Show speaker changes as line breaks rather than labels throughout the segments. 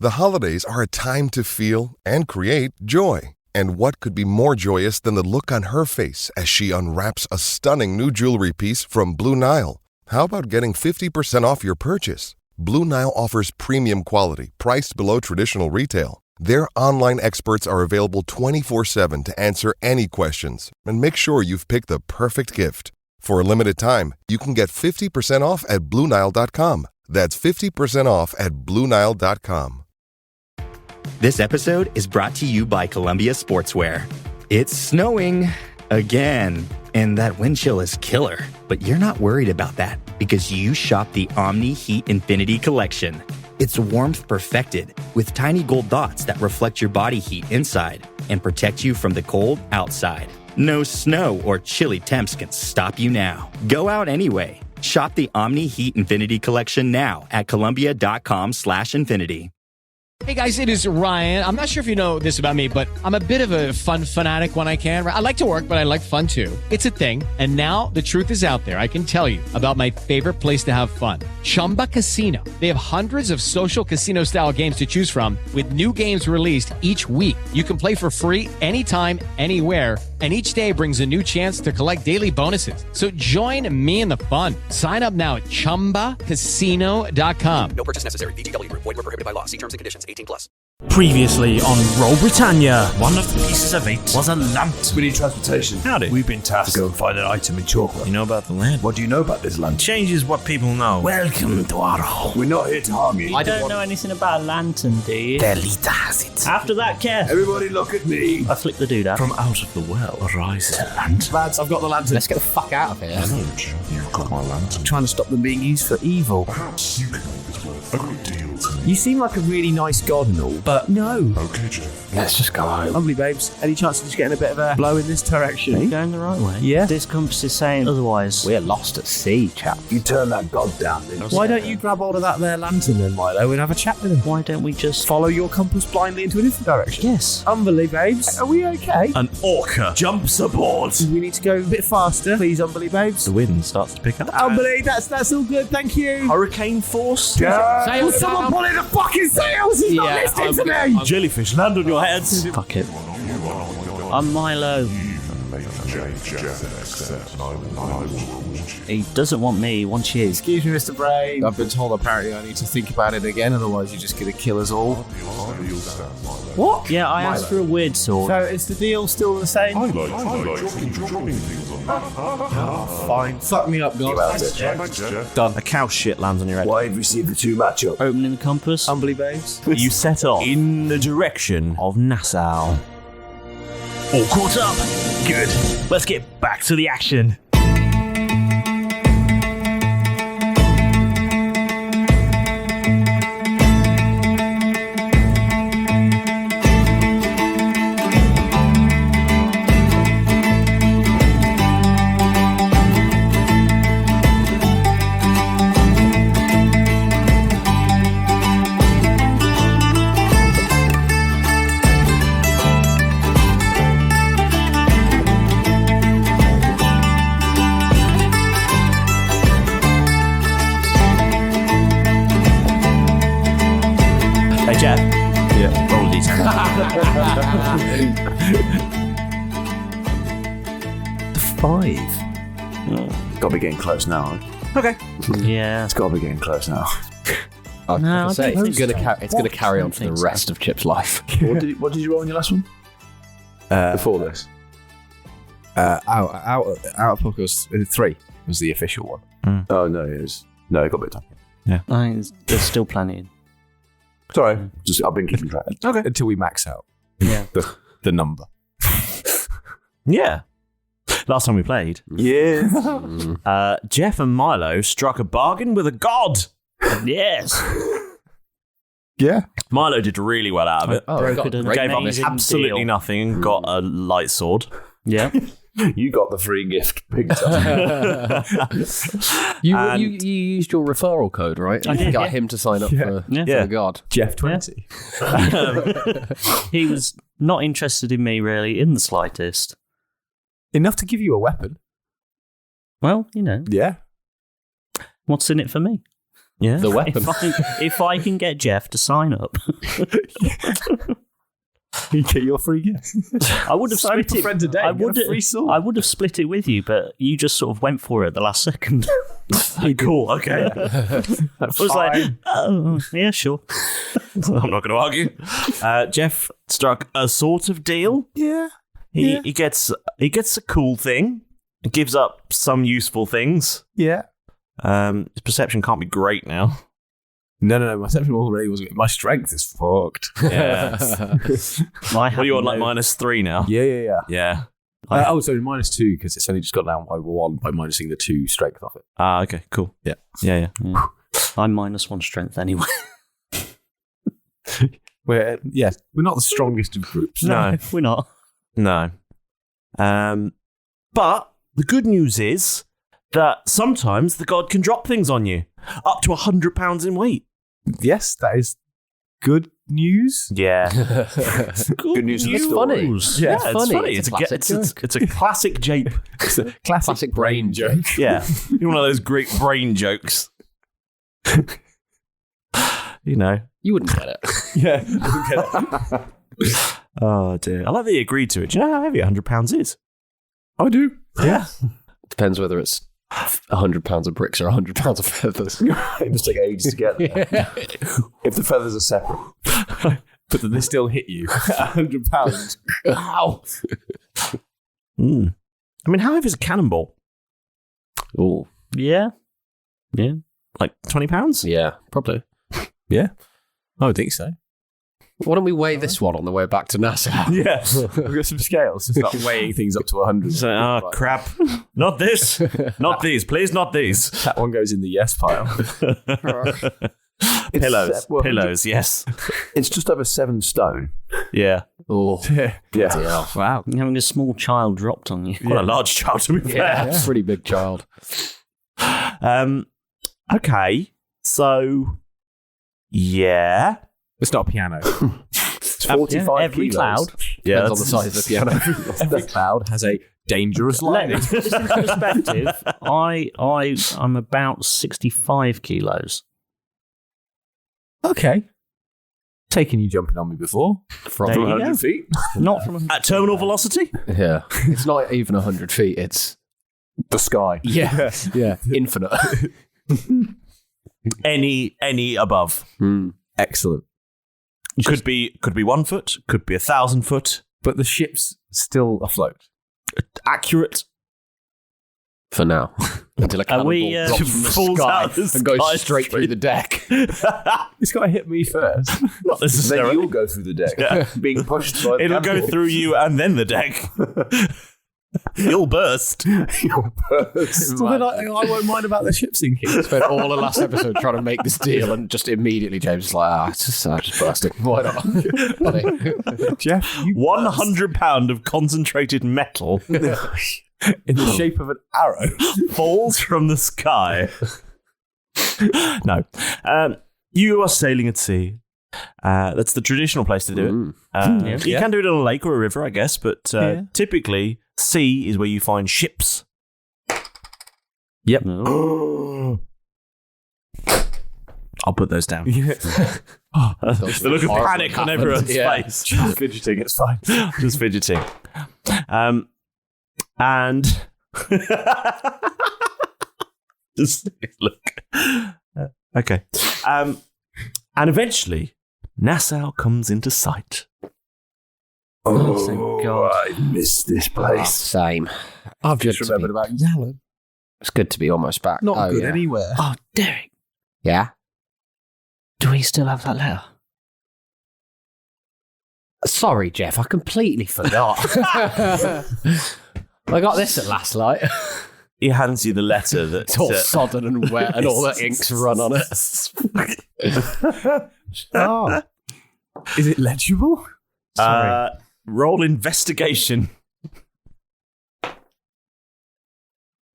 The holidays are a time to feel and create joy. And what could be more joyous than the look on her face as she unwraps a stunning new jewelry piece from Blue Nile? How about getting 50% off your purchase? Blue Nile offers premium quality, priced below traditional retail. Their online experts are available 24/7 to answer any questions and make sure you've picked the perfect gift. For a limited time, you can get 50% off at BlueNile.com. That's 50% off at BlueNile.com.
This episode is brought to you by Columbia Sportswear. It's snowing again, and that wind chill is killer. But you're not worried about that because you shop the Omni Heat Infinity Collection. It's warmth perfected with tiny gold dots that reflect your body heat inside and protect you from the cold outside. No snow or chilly temps can stop you now. Go out anyway. Shop the Omni Heat Infinity Collection now at Columbia.com/infinity.
Hey guys, it is Ryan. I'm not sure if you know this about me, but I'm a bit of a fun fanatic when I can. I like to work, but I like fun too. It's a thing. And now the truth is out there. I can tell you about my favorite place to have fun. Chumba Casino. They have hundreds of social casino style games to choose from with new games released each week. You can play for free anytime, anywhere. And each day brings a new chance to collect daily bonuses. So join me in the fun. Sign up now at ChumbaCasino.com.
No purchase necessary. VGW Group. Void where prohibited by law. See terms and conditions. 18+.
Previously on Roll Britannia, one of the pieces of eight was a lantern.
We need transportation.
Howdy.
We've been tasked to go and find an item in chocolate.
You know about the land?
What do you know about this land?
Changes what people know. Welcome to our home.
We're not here to harm you.
I don't know anything about a lantern, do you?
Their leader has it.
After that, Keth.
Everybody look at me.
I flick the dude out.
From out of the well arises a lantern.
Lads, I've got the lantern.
Let's get the fuck out of here.
You've got my lantern.
I'm trying to stop them being used for evil.
Perhaps you can make this worth a great deal to me.
You seem like a really nice god and all, but no.
Okay, Jeff.
Let's just go home.
Lovely, babes. Any chance of just getting a bit of a blow in this direction?
Are you going the right way?
Yeah.
This compass is saying otherwise.
We're lost at sea, chap.
You turn that god down, then. Why don't you grab hold of that there lantern then, Milo, and have a chat with him?
Why don't we just
Follow your compass blindly into a different direction?
Yes.
Umberly, babes. Are we okay?
An orca jumps aboard.
We need to go a bit faster, please, Umberly, babes.
The wind starts to pick up.
Umberly, that's all good, thank you.
Hurricane force.
Will someone pull in the fucking sails? He's not listening to me.
Jellyfish land on your heads.
Fuck it. I'm Milo. He doesn't want me, he wants you.
Excuse me, Mr. Brain.
I've been told apparently I need to think about it again, otherwise you're just going to kill us all.
What?
Yeah, I asked for a weird sword.
So is the deal still the same?
I like dropping things on that.
Fine. Fuck me up, God.
Thanks, Jeff.
Done. A cow shit lands on your head.
Wide received the two matchup.
Opening the compass.
Humbly, babes.
You set off in the direction of Nassau. All caught up. Good. Let's get back to the action. Jeff. Yeah. Roll these.
The 5. Got to be getting close now. Okay.
Yeah.
It's got to be getting close now.
No, I
say,
don't
it's
think
going to carry on for the rest of Chip's life.
What did you roll on your last one? Before this?
Out of podcast 3 was the official one.
Oh, no, it is. No, it got a bit of time.
Yeah.
I think there's still plenty.
Sorry, I've been keeping track.
Okay. Until we max out.
Yeah.
the number.
Yeah. Last time we played.
Yeah.
Jeff and Milo struck a bargain with a god.
Yes.
Yeah.
Milo did really well out of it. Gave up absolutely nothing and got a light sword.
Yeah.
You got the free gift big time.
You used your referral code, right?
I did,
got him to sign up for the god.
Jeff 20.
He was not interested in me really in the slightest.
Enough to give you a weapon.
Well, you know.
Yeah.
What's in it for me? Yeah.
The weapon.
If I can get Jeff to sign up,
You get your free gift.
I would have
Sign
split
up a
it.
friend today.
I
Get a
would
free sword.
I would have split it with you, but you just sort of went for it at the last second.
Cool, okay.
I was like, oh, yeah, sure.
I'm not going to argue. Jeff struck a sort of deal.
Yeah.
He gets a cool thing. It gives up some useful things.
Yeah.
His perception can't be great now.
No. My perception already was. My strength is fucked.
Yeah. What are you on, like -3 now?
Yeah.
Yeah.
So -2 because it's only just got down by 1 by minusing the 2 strength off it.
Ah, okay, cool.
Yeah.
I'm -1 strength anyway.
We're not the strongest of groups.
No.
We're not.
No. But the good news is that sometimes the god can drop things on you, up to 100 pounds in weight.
Yes, that is good news.
Yeah.
Good news.
It's funny.
Yeah,
It's
it's
funny.
funny.
It's a
It's
classic joke.
it's a classic jape.
It's a classic brain joke.
Yeah. You're one of those great brain jokes. You know.
You wouldn't get it.
Yeah.
Oh, dear. I like that he agreed to it. Do you know how heavy 100 pounds is?
I do.
Yeah.
Depends whether it's 100 pounds of bricks or 100 pounds of feathers.
It just take ages to get there. If the feathers are separate, but then they still hit you. 100 pounds.
Ow.
Mm. I mean, how heavy is a cannonball?
Oh,
Yeah. Yeah.
Like 20 pounds?
yeah, probably.
Yeah, I would think so.
Why don't we weigh this one on the way back to NASA?
Yeah, we've got some scales to start weighing things up to 100.
So, oh, crap. Not this. Not these. Please, not these.
That one goes in the yes pile.
Pillows, yes.
It's just over 7 stone.
Yeah.
Oh,
Yeah.
wow.
Having a small child dropped on you.
Quite a large child, to be fair.
Yeah, pretty big child.
Okay. So, yeah.
It's not a piano. It's 45
every
kilos.
cloud.
Yeah.
Depends on the size of the piano.
Every cloud has a dangerous
Let
line.
me put this into perspective. I'm about 65 kilos.
Okay. Taking you jumping on me before.
From
There you
100
go.
feet.
Not from
At terminal velocity?
Yeah. It's not even 100 feet. It's,
The sky.
yeah, infinite.
Any above.
Excellent.
Could be 1 foot, could be 1,000 foot.
But the ship's still afloat.
Accurate.
For now. Until a cannonball
we,
drops from the
falls
sky
out of the
and goes
sky
straight through the deck.
It's got to hit me first.
Not
Then
necessarily.
you'll go through the deck.
Yeah.
Being pushed by the
It'll go
cannonball.
through you and then the deck. You'll burst.
You'll burst. Well, then I won't mind about the ship sinking.
Spent all the last episode trying to make this deal, and just immediately James is like, it's just bursting. Why not? Funny.
Jeff, you
100 pound of concentrated metal
in the shape of an arrow.
falls from the sky. No. You are sailing at sea. That's the traditional place to do it. You can do it on a lake or a river, I guess, but typically sea is where you find ships.
Yep.
I'll put those down. The look of panic on everyone's face.
Just fidgeting, it's fine.
Just fidgeting. And just look. Okay. And eventually, Nassau comes into sight.
Oh,
thank God.
I missed this place.
Same. I've
Just remembered about Yallen.
It's good to be almost back.
Not good
yeah.
anywhere.
Oh, Derek,
Yeah?
do we still have that letter?
Sorry, Jeff, I completely forgot. I got this at last light.
He hands you the letter that
It's all sodden and wet and all the ink's run on it.
Oh. Is it legible?
Roll investigation.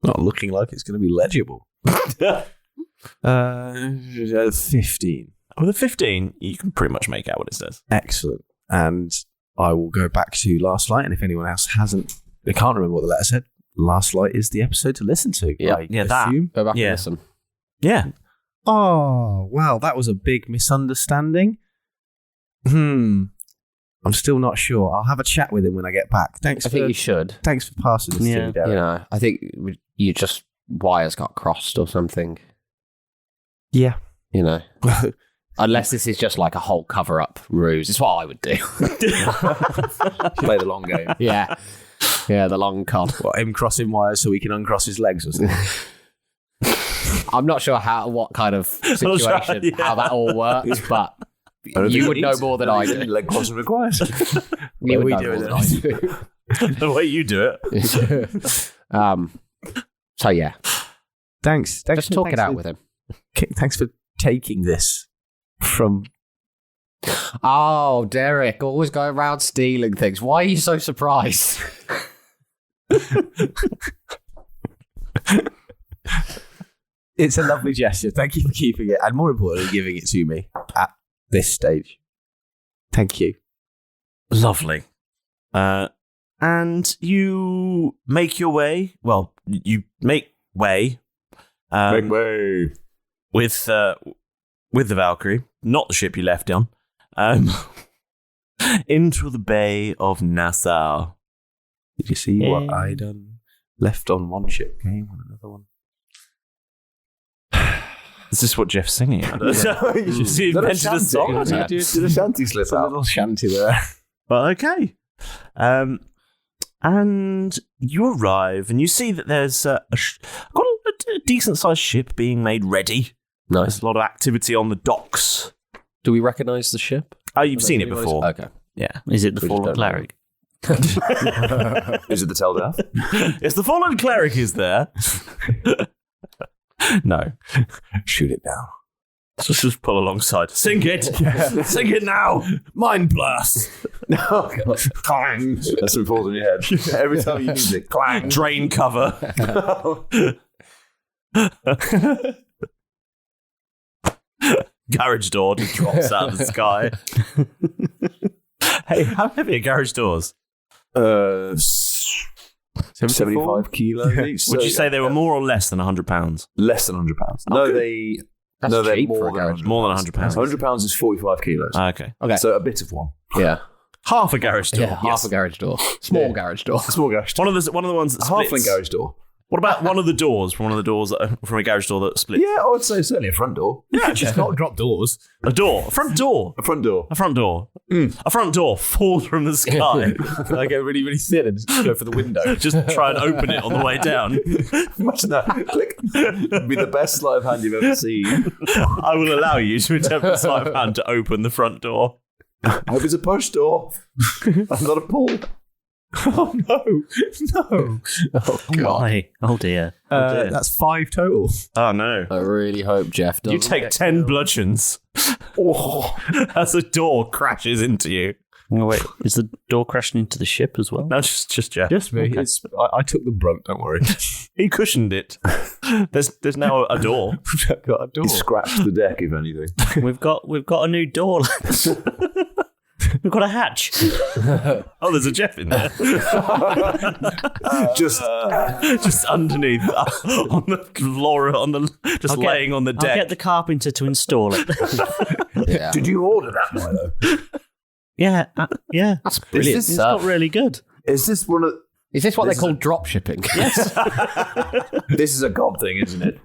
Not looking like it's going to be legible. 15.
With a 15, you can pretty much make out what it says.
Excellent. And I will go back to Last Light, and if anyone else they can't remember what the letter said, Last Light is the episode to listen to.
Yeah.
I
Yeah, that.
assume.
Go back
Yeah.
and listen.
Yeah.
Oh, well, that was a big misunderstanding. I'm still not sure. I'll have a chat with him when I get back.
I think you should.
Thanks for passing this to me, Derek.
You know, I think you just wires got crossed or something.
Yeah.
You know. Unless this is just like a whole cover-up ruse. It's what I would do.
Play the long game.
Yeah. Yeah, the long con.
What, him crossing wires so he can uncross his legs or something?
I'm not sure what kind of situation, how that all works, but you would know more than I do.
Leg crossing requires.
You would know more than I do.
The way you do it.
So yeah.
Thanks.
Just talk it out with him.
Thanks for taking this from...
Oh, Derek, always going around stealing things. Why are you so surprised?
It's a lovely gesture. Thank you for keeping it, and more importantly, giving it to me at this stage. Thank you.
Lovely. And you make your way. Well, you make way.
Make way.
With the Valkyrie, not the ship you left on, into the Bay of Nassau.
Did you see what I done? Left on one ship, came on another one.
Is this what Jeff's singing? I don't know. You just invented a song.
Did a shanty slip out?
A little shanty there.
Well, okay. And you arrive, and you see that there's got a decent-sized ship being made ready.
Nice.
There's a lot of activity on the docks.
Do we recognise the ship?
Oh, you've seen it before.
Okay.
Yeah.
Is it the Fallen Cleric?
Is it the Teldath?
Yes, the Fallen Cleric is there. No.
Shoot it down.
Just pull alongside. Sink it! Sink it now! Mind blast!
No, God. Clang! That's what it falls on your head. Every time you use it, clang!
Drain cover. Garage door just drops out of the sky. Hey, how heavy are garage doors?
75 kilos each.
Would you say they were more or less than £100?
Less than £100. No, they're
cheap
more
for a
than
garage.
£100.
More than £100.
£100 is 45 kilos.
Okay.
So a bit of one.
Yeah.
Half a garage door.
Yeah, half a garage door. Small garage door.
Small garage door.
One of the ones that
A
splits.
halfling garage door.
What about one of the doors from from a garage door that splits?
Yeah, I would say certainly a front door.
Yeah,
Just not drop doors.
a door, a front door,
A front door.
a front door, a front door falls from the sky.
I get really, really thin and just go for the window.
Just try and open it on the way down.
Imagine that. Click. It'd be the best sleight of hand you've ever seen.
I will allow you to attempt the sleight of hand to open the front door.
I hope it's a push door. I'm not a pull.
Oh, no.
Oh, God.
Why? Oh, dear.
That's 5 total.
Oh no.
I really hope Jeff doesn't.
You take 10 bludgeons. Oh, as a door crashes into you.
Oh, wait, is the door crashing into the ship as well?
No, just Jeff.
Just me.
Okay.
I took the brunt, don't worry.
He cushioned it. There's now a door.
I've got a door.
He scratched the deck, if anything.
We've got a new door. We've got a hatch.
Oh, there's a Jeff in there.
Just
underneath on the floor, laying on the deck.
I'll get the carpenter to install it.
Yeah.
Did you order that, Milo?
Yeah.
That's brilliant
It's
stuff.
not really good.
Is this one of...
Is this what they call drop shipping?
Yes.
This is a God thing, isn't it?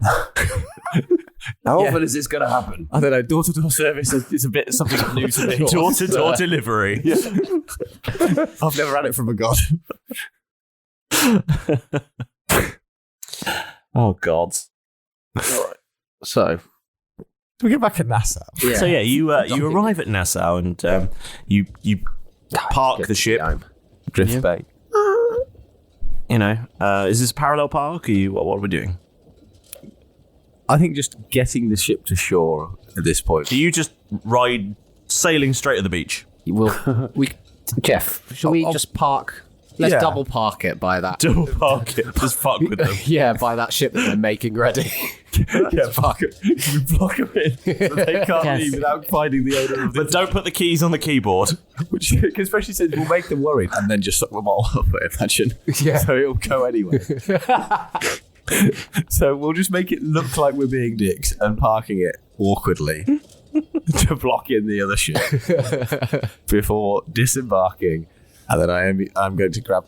How often is this going to happen?
I don't know. Door-to-door service is a bit something new to me.
Door-to-door delivery.
Yeah. I've never had it from a god.
Oh, God.
All right. So,
We get back at Nassau.
So yeah, you arrive at Nassau and you park the ship.
Drift Bay.
You know, is this a parallel park? Or what are we doing?
I think just getting the ship to shore at this point.
Do you just ride sailing straight at the beach?
Jeff, shall we just park? Let's double park it by that.
Double park it. Just fuck with them.
Yeah, by that ship that they're making ready.
Yeah, park it. You block them in. So they can't
Yes.
leave without finding the owner of the...
But don't put the keys on the keyboard.
Which, especially since we'll make them worried and then just suck them all up, I imagine.
Yeah.
So it'll go anyway. So we'll just make it look like we're being dicks and parking it awkwardly to block in the other ship before disembarking. And then I'm going to grab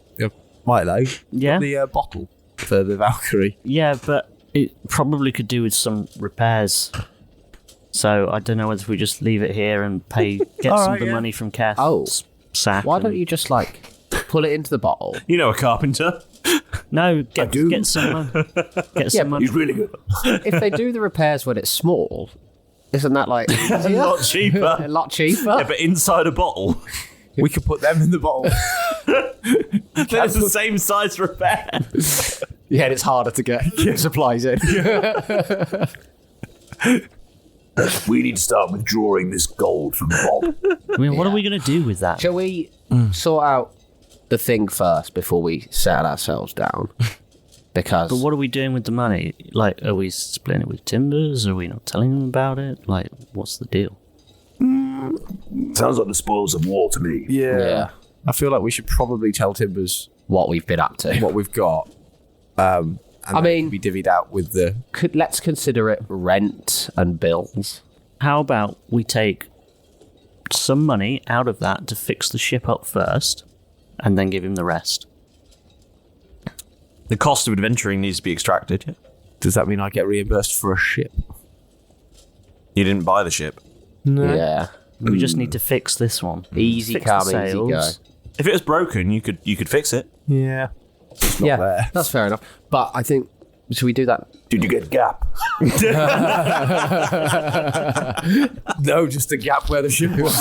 Milo, the bottle for the Valkyrie.
Yeah, but it probably could do with some repairs. So I don't know whether we just leave it here and get some of the money from Keth.
Oh,
sack.
Why don't you just pull it into the bottle?
You know a carpenter.
No, get some money. Get some money.
He's really good.
If they do the repairs when it's small, isn't that
a lot cheaper?
A lot cheaper.
Yeah, but inside a bottle.
We could put them in the bottle.
Then it's the same size repair.
Yeah, and it's harder to get supplies in.
We need to start withdrawing this gold from Bob.
I mean, what are we going to do with that?
Shall we sort out the thing first before we settle ourselves down? Because...
But what are we doing with the money? Like, are we splitting it with Timbers? Are we not telling them about it? Like, what's the deal?
Sounds like the spoils of war to me.
Yeah.
I feel like we should probably tell Timbers
what we've been up to.
What we've got. And I mean, be divvied out with the...
Let's consider it rent and bills.
How about we take some money out of that to fix the ship up first, and then give him the rest?
The cost of adventuring needs to be extracted. Yeah.
Does that mean I get reimbursed for a ship?
You didn't buy the ship.
No. Yeah.
We just need to fix this one.
Easy come, easy go.
If it was broken, you could fix it.
Yeah. It's not there.
That's fair enough. But I think, should we do that?
Did you get gap?
No, just the gap where the ship was.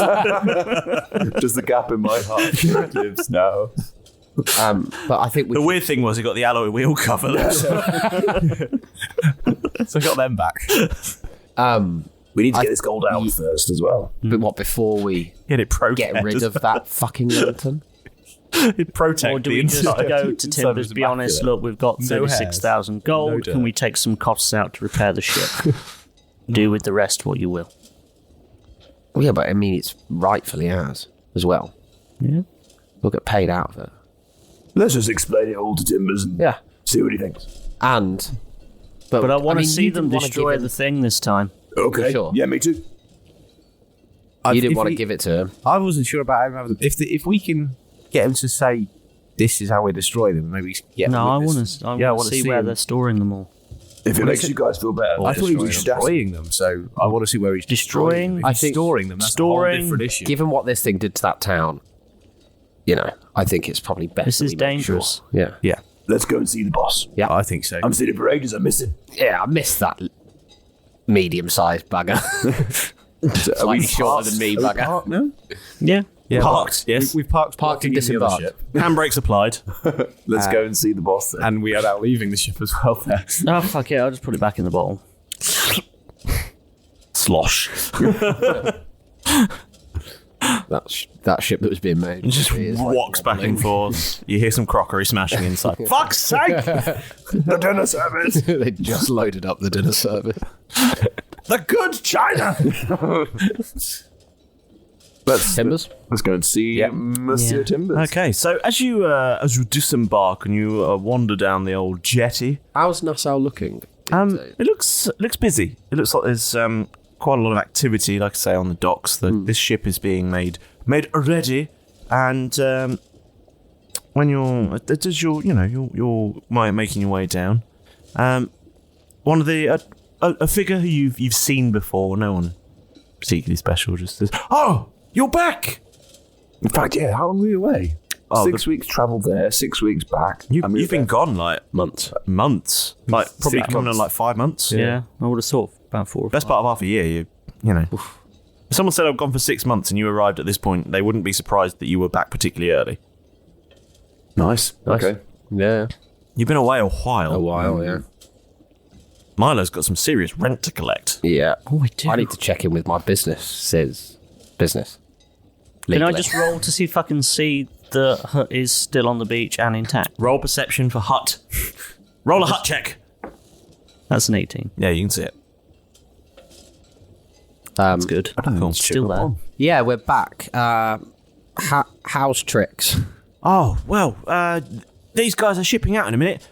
Just the gap in my heart lives now.
But I think
the weird thing was he got the alloy wheel cover.
So I got them back.
We need to get this gold out first as well.
But what, before we
get
rid of that fucking lantern?
It protect
or do we just go to Timbers, be honest, look, we've got 36,000 gold. Can we take some costs out to repair the ship? Do with the rest what you will.
Well, yeah, but I mean, it's rightfully ours as well.
Yeah.
We'll get paid out of it.
Let's just explain it all to Timbers and see what he thinks.
But I want to see them destroy the thing this time.
Okay.
Sure.
Yeah, me too.
You didn't want to give it to him.
I wasn't sure about him. If we can get him to say this is how we destroy them, maybe get.
No, I want to see where they're storing them all.
If it makes you guys feel better,
I thought he was destroying them, so I want to see where he's destroying them.
I think
storing them. That's a whole different issue.
Given what this thing did to that town, I think it's probably best.
This is dangerous.
Sure.
Yeah.
Let's go and see the boss.
Yeah,
I think so.
I'm sitting for ages. I miss him.
Yeah, I miss that medium-sized bugger. Slightly shorter than me, bugger.
Parked now?
Yeah.
Parked, yes.
We've parked
and disembarked.
Handbrakes applied.
Let's go and see the boss then.
And we are now leaving the ship as well there.
Oh, fuck it. I'll just put it back in the bottle.
Slosh.
That ship that was being made.
It just walks back and forth. You hear some crockery smashing inside. Fuck's sake!
The dinner service.
They just loaded up the dinner service.
The good China.
Timbers.
Let's go and see Monsieur Timbers.
Okay, so as you disembark and you wander down the old jetty,
how's Nassau looking?
It looks busy. It looks like there's quite a lot of activity, like I say, on the docks. This ship is being made ready, and when you're making your way down, one of the a figure who you've seen before, no one particularly special, just says, "Oh, you're back!"
In fact, yeah. How long were you away? 6 weeks travelled there, 6 weeks back.
You've been gone like
months,
like probably coming on like 5 months.
Yeah, I would have thought about 4 or 5.
Best part of half a year. You know. If someone said I've gone for 6 months and you arrived at this point, they wouldn't be surprised that you were back particularly early.
Nice. Okay.
Yeah.
You've been away a while.
Yeah.
Milo's got some serious rent to collect.
Yeah.
Oh, I do.
I need to check in with my business.
Can I just roll to see if I can see the hut is still on the beach and intact?
Roll perception for hut. Roll a hut check.
That's an 18.
Yeah, you can see it.
That's good.
Cool.
Still there.
Yeah, we're back. How's tricks?
Oh, well, these guys are shipping out in a minute.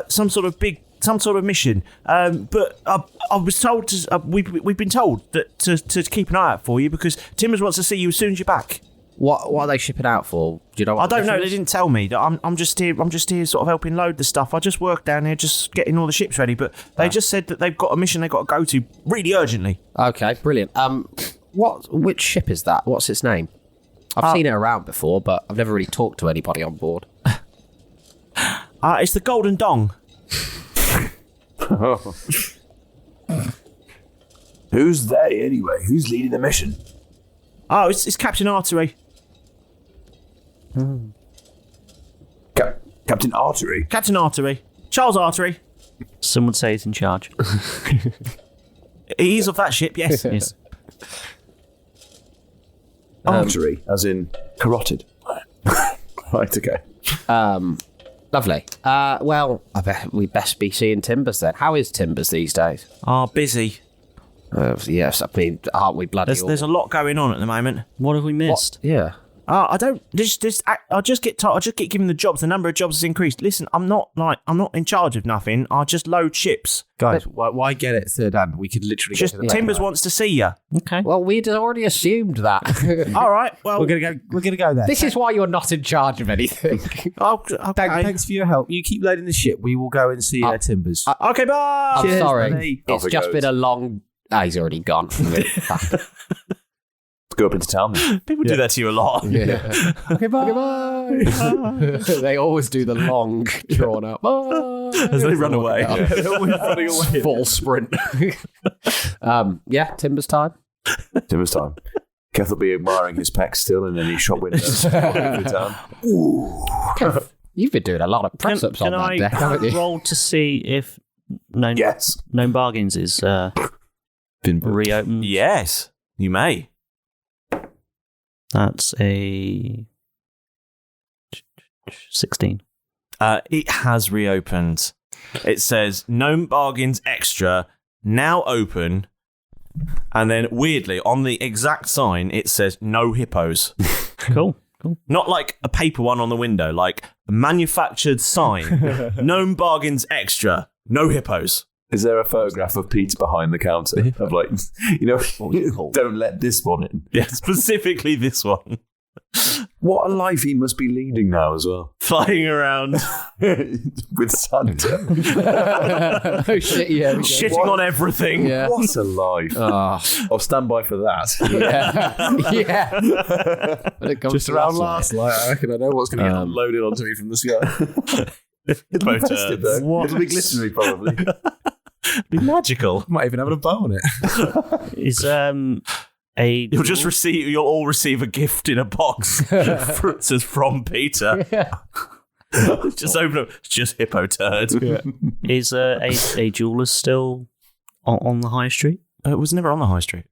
Some sort of big some sort of mission. But I was told we've been told that to keep an eye out for you because Timbers wants to see you as soon as you're back.
What are they shipping out for? Do you know? What
I don't know. They didn't tell me. I'm just here. I'm just here, sort of helping load the stuff. I just work down here, just getting all the ships ready. But they just said that they've got a mission they've got to go to really urgently.
Okay, brilliant. Which ship is that? What's its name? I've seen it around before, but I've never really talked to anybody on board.
It's the Golden Dong.
Who's they anyway? Who's leading the mission?
Oh, it's Captain Artery.
Captain Artery?
Captain Artery. Charles Artery.
Some would say he's in charge.
He's of that ship, yes.
Yes.
Artery, as in carotid. Right, okay.
Lovely. Well, I bet we'd best be seeing Timbers then. How is Timbers these days?
Busy.
Yes, I mean, aren't we bloody
There's a lot going on at the moment.
What have we missed?
Yeah.
I don't. I just get given the jobs. The number of jobs has increased. Listen, I'm not in charge of nothing. I just load ships.
Guys, why get it third hand? We could literally
just Timbers wants to see you.
Okay.
Well, we'd already assumed that.
All right. Well,
we're gonna go there.
This is why you're not in charge of anything.
Okay.
Thanks for your help. You keep loading the ship. We will go and see Timbers.
Okay, bye.
I'm
Cheers,
sorry.
buddy.
It's just been a long. He's already gone.
Go up into town then.
People do that to you a lot.
Yeah. Okay, bye. They always do the long, drawn out. Bye.
As they run away.
They're always running away.
Full sprint. Yeah, Timbers time.
Timbers time. Keth will be admiring his pecs still in any shop windows. Town.
Keth, you've been doing a lot of press-ups on that deck, haven't you?
Roll to see if Gnome Bargins is
been
reopened?
Yes, you may.
That's a 16.
It has reopened. It says Gnome Bargins Extra now open, and then weirdly on the exact sign it says no hippos.
Cool.
Not like a paper one on the window, like a manufactured sign. Gnome Bargins Extra, no hippos.
Is there a photograph of Pete behind the counter? Of like, don't let this one in.
Yeah, specifically this one.
What a life he must be leading now as well.
Flying around
with Santa.
Oh shit! Yeah,
shitting on everything.
Yeah.
What a life! I'll stand by for that.
Yeah.
Just around last light, I reckon I know what's going to get loaded onto me from the sky.
It's both
it'll be glistening probably.
Be magical.
Might even have a bow on it.
Is
You'll all receive a gift in a box. It says from Peter.
Yeah.
Just open up. It's just hippo turd.
Yeah.
Is a jeweler still on the high street?
It was never on the high street,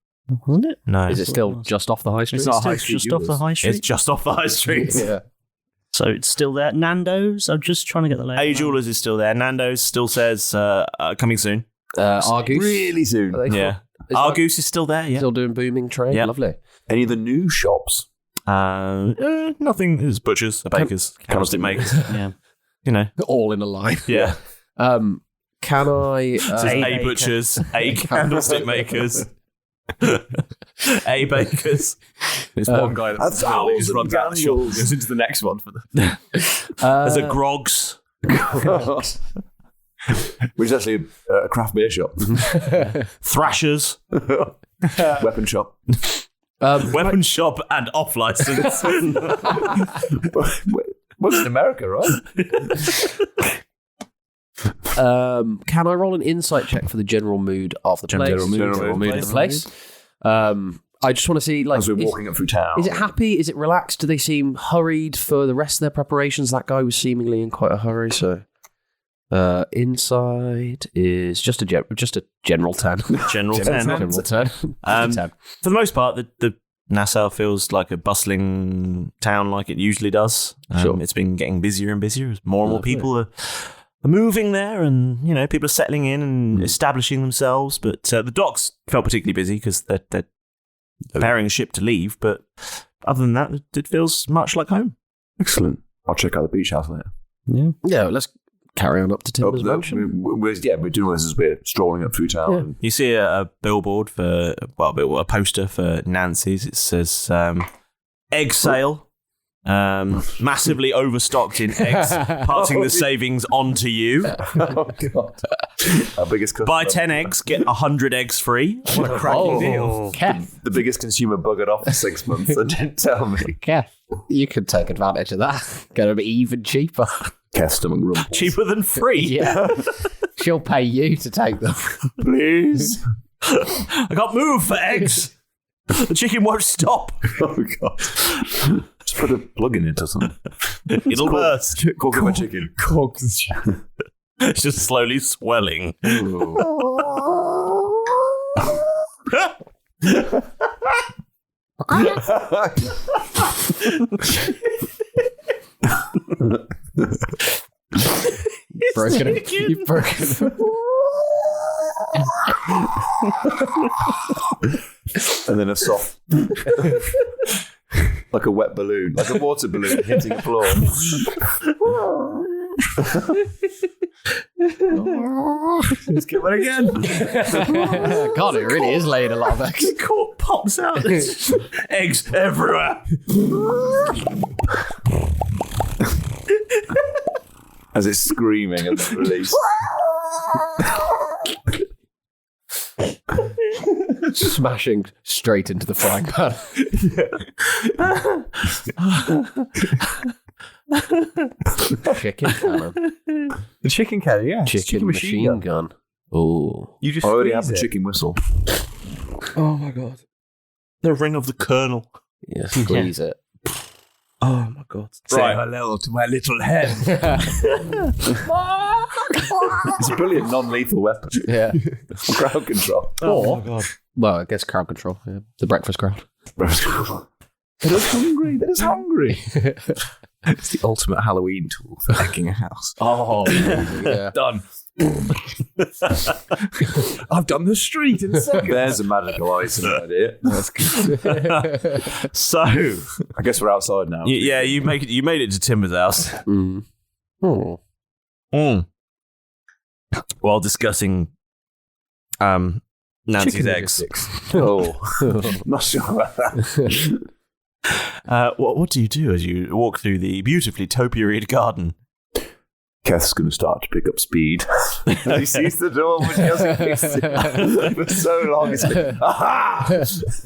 wasn't it?
No.
Is it still just off the high street?
It's not
Still
high street
just off the high street.
It's just off the high street.
Yeah.
So it's still there. Nando's. I'm just trying to get the layout.
A Jewelers is still there. Nando's still says coming soon.
Argoose.
Really soon.
Yeah. Argoose is still there. Yeah.
Still doing booming trade.
Yeah.
Lovely.
Any of the new shops?
Nothing. There's butchers, bakers, candlestick makers.
Yeah.
All in a line.
Yeah.
Can I?
It says A butchers, A candlestick makers, A bakers.
There's one guy that just runs out of the shop and
Daniels.
goes into the next one for the.
There's a Grogs.
Which is actually a craft beer shop.
Thrashers.
Weapon shop.
Weapon shop and off license.
Well, in America, right?
Can I roll an insight check for the general mood of the place?
General mood
of the place. I just want to see,
as we're walking up through town.
Is it happy? Is it relaxed? Do they seem hurried for the rest of their preparations? That guy was seemingly in quite a hurry. So, insight is just a general 10.
General 10.
General 10. 10.
For the most part, the Nassau feels like a bustling town like it usually does.
Sure.
It's been getting busier and busier as more and more people are moving there, and people are settling in and establishing themselves. But the docks felt particularly busy because they're preparing a ship to leave. But other than that, it feels much like home.
Excellent. I'll check out the beach house later.
Yeah, let's carry on up to Timber's mansion.
We're doing this as we're strolling up through town.
Yeah. You see a billboard for, a poster for Nancy's. It says egg sale. Massively overstocked in eggs, passing the savings on to you.
Oh, God. Our biggest customer.
Buy 10 eggs, get 100 eggs free. What a cracking deal.
Keth.
The biggest consumer buggered off for 6 months and didn't tell me.
Keth, you could take advantage of that. Get them even cheaper.
Keth's stomach rumbles.
Cheaper than free.
Yeah. She'll pay you to take them.
Please.
I can't move for eggs. The chicken won't stop.
Oh, God. Just put a plug in it or something.
It'll burst.
Cork my chicken.
Cork the chicken.
It's just slowly swelling.
Broken it. You've broken it.
And then a soft, like a wet balloon, like a water balloon hitting a floor.
Let's get one again.
God, it really is laying a lot of eggs.
The cork pops out. Eggs everywhere.
As it's screaming and then released.
Smashing straight into the frying pan. Chicken cannon.
The chicken cannon, yeah.
Chicken machine gun. Oh.
You just
I already have
freeze
the
it.
chicken whistle.
Oh my God.
The ring of the colonel.
Yeah, squeeze it.
Oh my God.
Right.
Say hello to my little hen.
It's a brilliant non-lethal weapon.
Yeah.
Crowd control.
Or,
my God.
well, I guess crowd control. Yeah. The breakfast crowd.
That is hungry. That is hungry.
It's the ultimate Halloween tool for hacking a house.
Oh, yeah.
Done. I've done the street in a second.
There's a magical item idea.
That's good.
So,
I guess we're outside now.
you made it to Timber's house.
Mm. Oh.
While discussing Nancy's
Chicken
eggs.
Oh, not sure about that.
What do you do as you walk through the beautifully topiaried garden?
Keth's going to start to pick up speed. He sees the door, but he hasn't kissed it for so long. It's like, aha!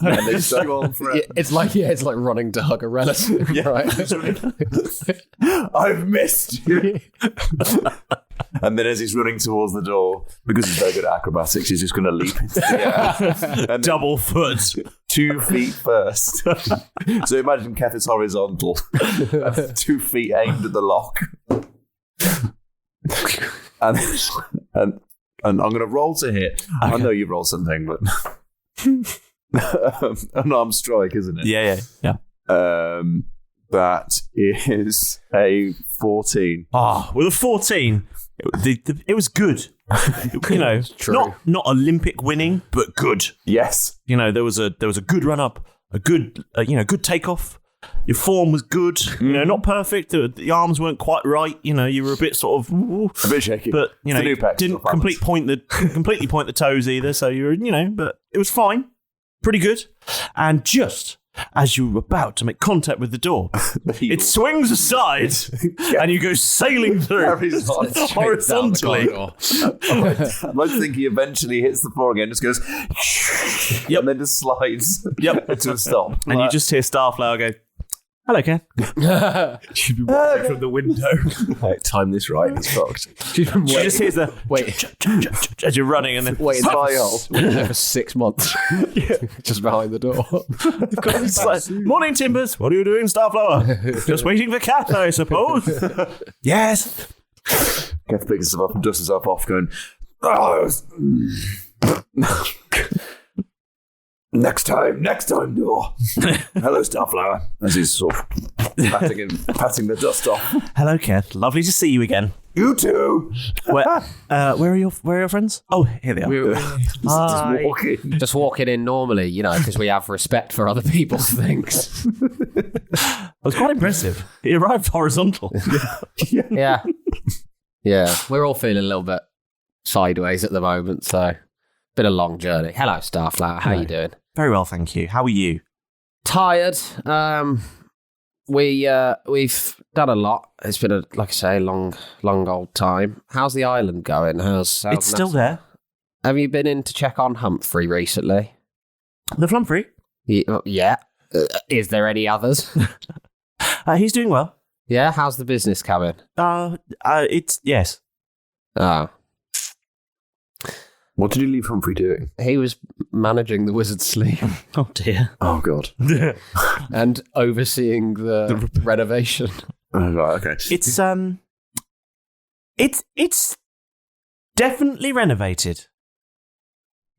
And they just go on forever.
It's like running to hug a relative.
Yeah.
Right?
I've missed you. And then as he's running towards the door, because he's very good at acrobatics, he's just going to leap into the air. And
double foot.
2 feet first. So imagine Keth is horizontal. 2 feet aimed at the lock. And I'm going to roll to hit. Okay. I know you've rolled something, but an armed strike, isn't it?
Yeah.
That is a 14.
With a 14, it was good. Not Olympic winning, but good.
Yes.
There was a good run up, a good good takeoff. Your form was good, not perfect. The arms weren't quite right. You were a bit sort of
a bit shaky,
but didn't completely point the toes either. So you were, but it was fine, pretty good. And just as you were about to make contact with the door, it swings aside, and you go sailing through horizontally.
I might think he eventually hits the floor again, just goes, and then just slides to a stop.
And you just hear Starflower go, "Hello, Ken."
She'd be watching from the window.
Like, time this right, it's fucked.
She just hears the wait as you're running, and then
waiting there for 6 months, just behind the door.
Morning, Timbers. What are you doing, Starflower? Just waiting for Keth, I suppose. Yes.
Keth picks himself up and dusts himself off, going, Next time, door. Hello, Starflower. As he's sort of patting the dust off.
Hello, Keth. Lovely to see you again.
You too.
Where are your friends? Oh, here they are.
Just walking in normally, because we have respect for other people's things.
It was quite impressive. He arrived horizontal.
Yeah. Yeah, we're all feeling a little bit sideways at the moment, so been a long journey. Hello, Starflower. How you doing?
Very well, thank you. How are you?
Tired. We've done a lot. It's been like I say, long old time. How's the island going? How's
It's still there.
Have you been in to check on Humphrey recently?
The Humphrey?
Yeah. Is there any others?
He's doing well.
Yeah. How's the business coming?
It's yes.
What did you leave Humphrey doing?
He was managing the Wizard's Sleep.
Oh dear.
Oh god.
And overseeing the renovation.
Oh, right, okay.
It's definitely renovated.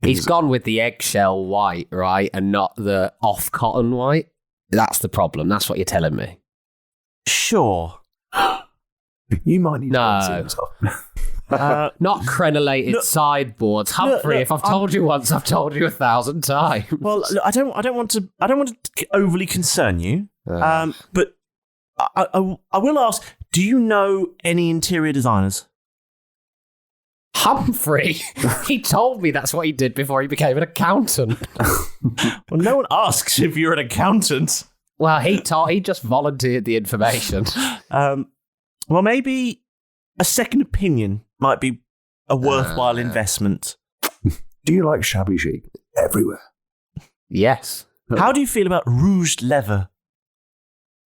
He's gone with the eggshell white, right, and not the off cotton white. That's the problem. That's what you're telling me.
Sure.
You might need
no. Not crenellated sideboards, Humphrey. If I've told you once, I've told you 1,000 times.
Well, look, I don't want to overly concern you. But I will ask: do you know any interior designers?
Humphrey. He told me that's what he did before he became an accountant.
Well, no one asks if you're an accountant.
Well, he just volunteered the information.
Well, maybe a second opinion might be a worthwhile investment.
Do you like shabby chic everywhere?
Yes.
How do you feel about rouged leather?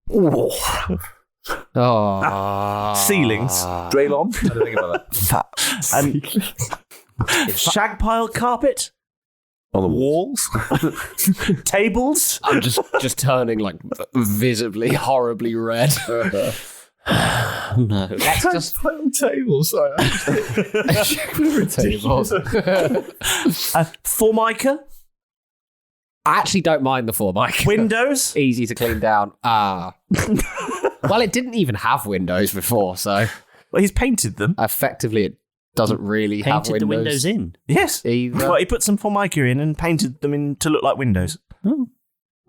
Ceilings.
Draylon? I don't think about
that. Shag pile carpet?
On the walls?
Tables?
I'm just turning like visibly, horribly red.
No.
Let's just
tables. Sorry.
tables.
Formica?
I actually don't mind the Formica.
Windows?
Easy to clean down. Well, it didn't even have windows before, so...
Well, he's painted them.
Effectively, it doesn't really have windows.
Painted the windows in?
Yes.
Either.
Well, he put some Formica in and painted them in to look like windows.
Oh.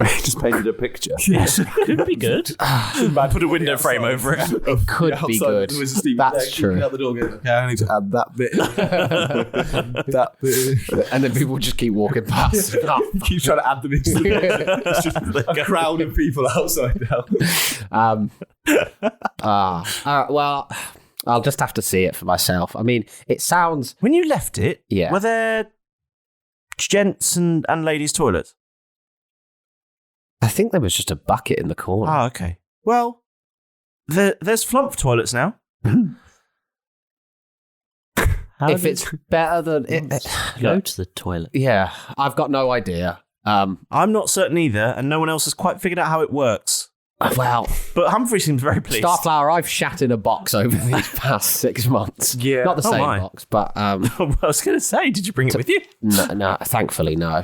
He just painted a picture.
Yes.
Could be good.
I put a window frame over it.
It could be good. That's true.
Out the door going, okay, I need to add that bit. That bit.
And then people just keep walking past.
Keep trying to add them into it's just like a crowd of people outside now.
Well, I'll just have to see it for myself. I mean, it sounds...
When you left it,
yeah.
Were there gents and ladies' toilets?
I think there was just a bucket in the corner.
Oh, okay. Well, there's flump toilets now.
If it's better than...
Go to the toilet.
Yeah, I've got no idea.
I'm not certain either, and no one else has quite figured out how it works.
Well...
But Humphrey seems very pleased.
Starflower, I've shat in a box over these past 6 months.
Yeah.
Not the same box, but...
I was going to say, did you bring it with you?
No, thankfully, no.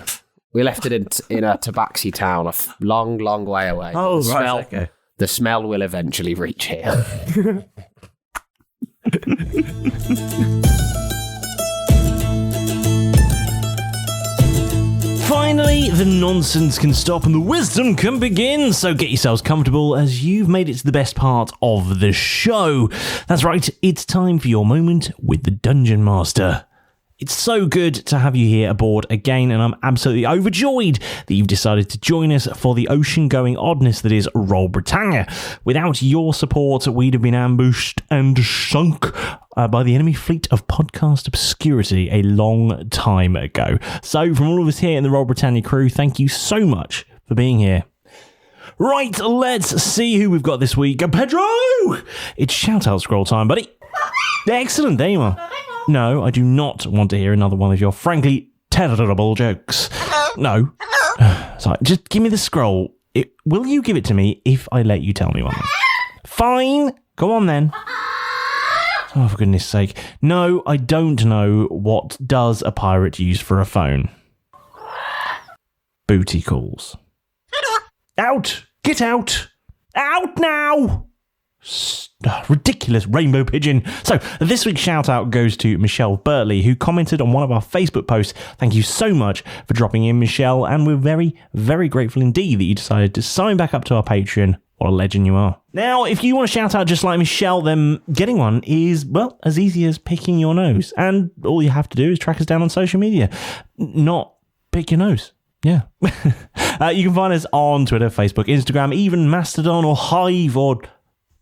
We left it in a tabaxi town a long, long way away.
Oh, right, okay.
The smell will eventually reach here.
Finally, the nonsense can stop and the wisdom can begin, so get yourselves comfortable as you've made it to the best part of the show. That's right, it's time for your moment with the Dungeon Master. It's so good to have you here aboard again, and I'm absolutely overjoyed that you've decided to join us for the ocean-going oddness that is Roll Britannia. Without your support, we'd have been ambushed and sunk by the enemy fleet of podcast obscurity a long time ago. So, from all of us here in the Roll Britannia crew, thank you so much for being here. Right, let's see who we've got this week. Pedro! It's shout-out scroll time, buddy. Excellent, there you are. No, I do not want to hear another one of your frankly terrible jokes. No. Sorry, just give me the scroll. Will you give it to me if I let you tell me one? Fine. Go on then. Oh, for goodness sake. No, I don't know. What does a pirate use for a phone? Booty calls. Out! Get out! Out now! Ridiculous rainbow pigeon. So this week's shout out goes to Michelle Burtley, who commented on one of our Facebook posts. Thank you so much for dropping in, Michelle, and we're very, very grateful indeed that you decided to sign back up to our Patreon
What a legend you are. Now, if you want to shout out just like Michelle, then getting one is, well, as easy as picking your nose. And all you have to do is track us down on social media. Not pick your nose. Yeah. You can find us on Twitter, Facebook, Instagram, even Mastodon or Hive, or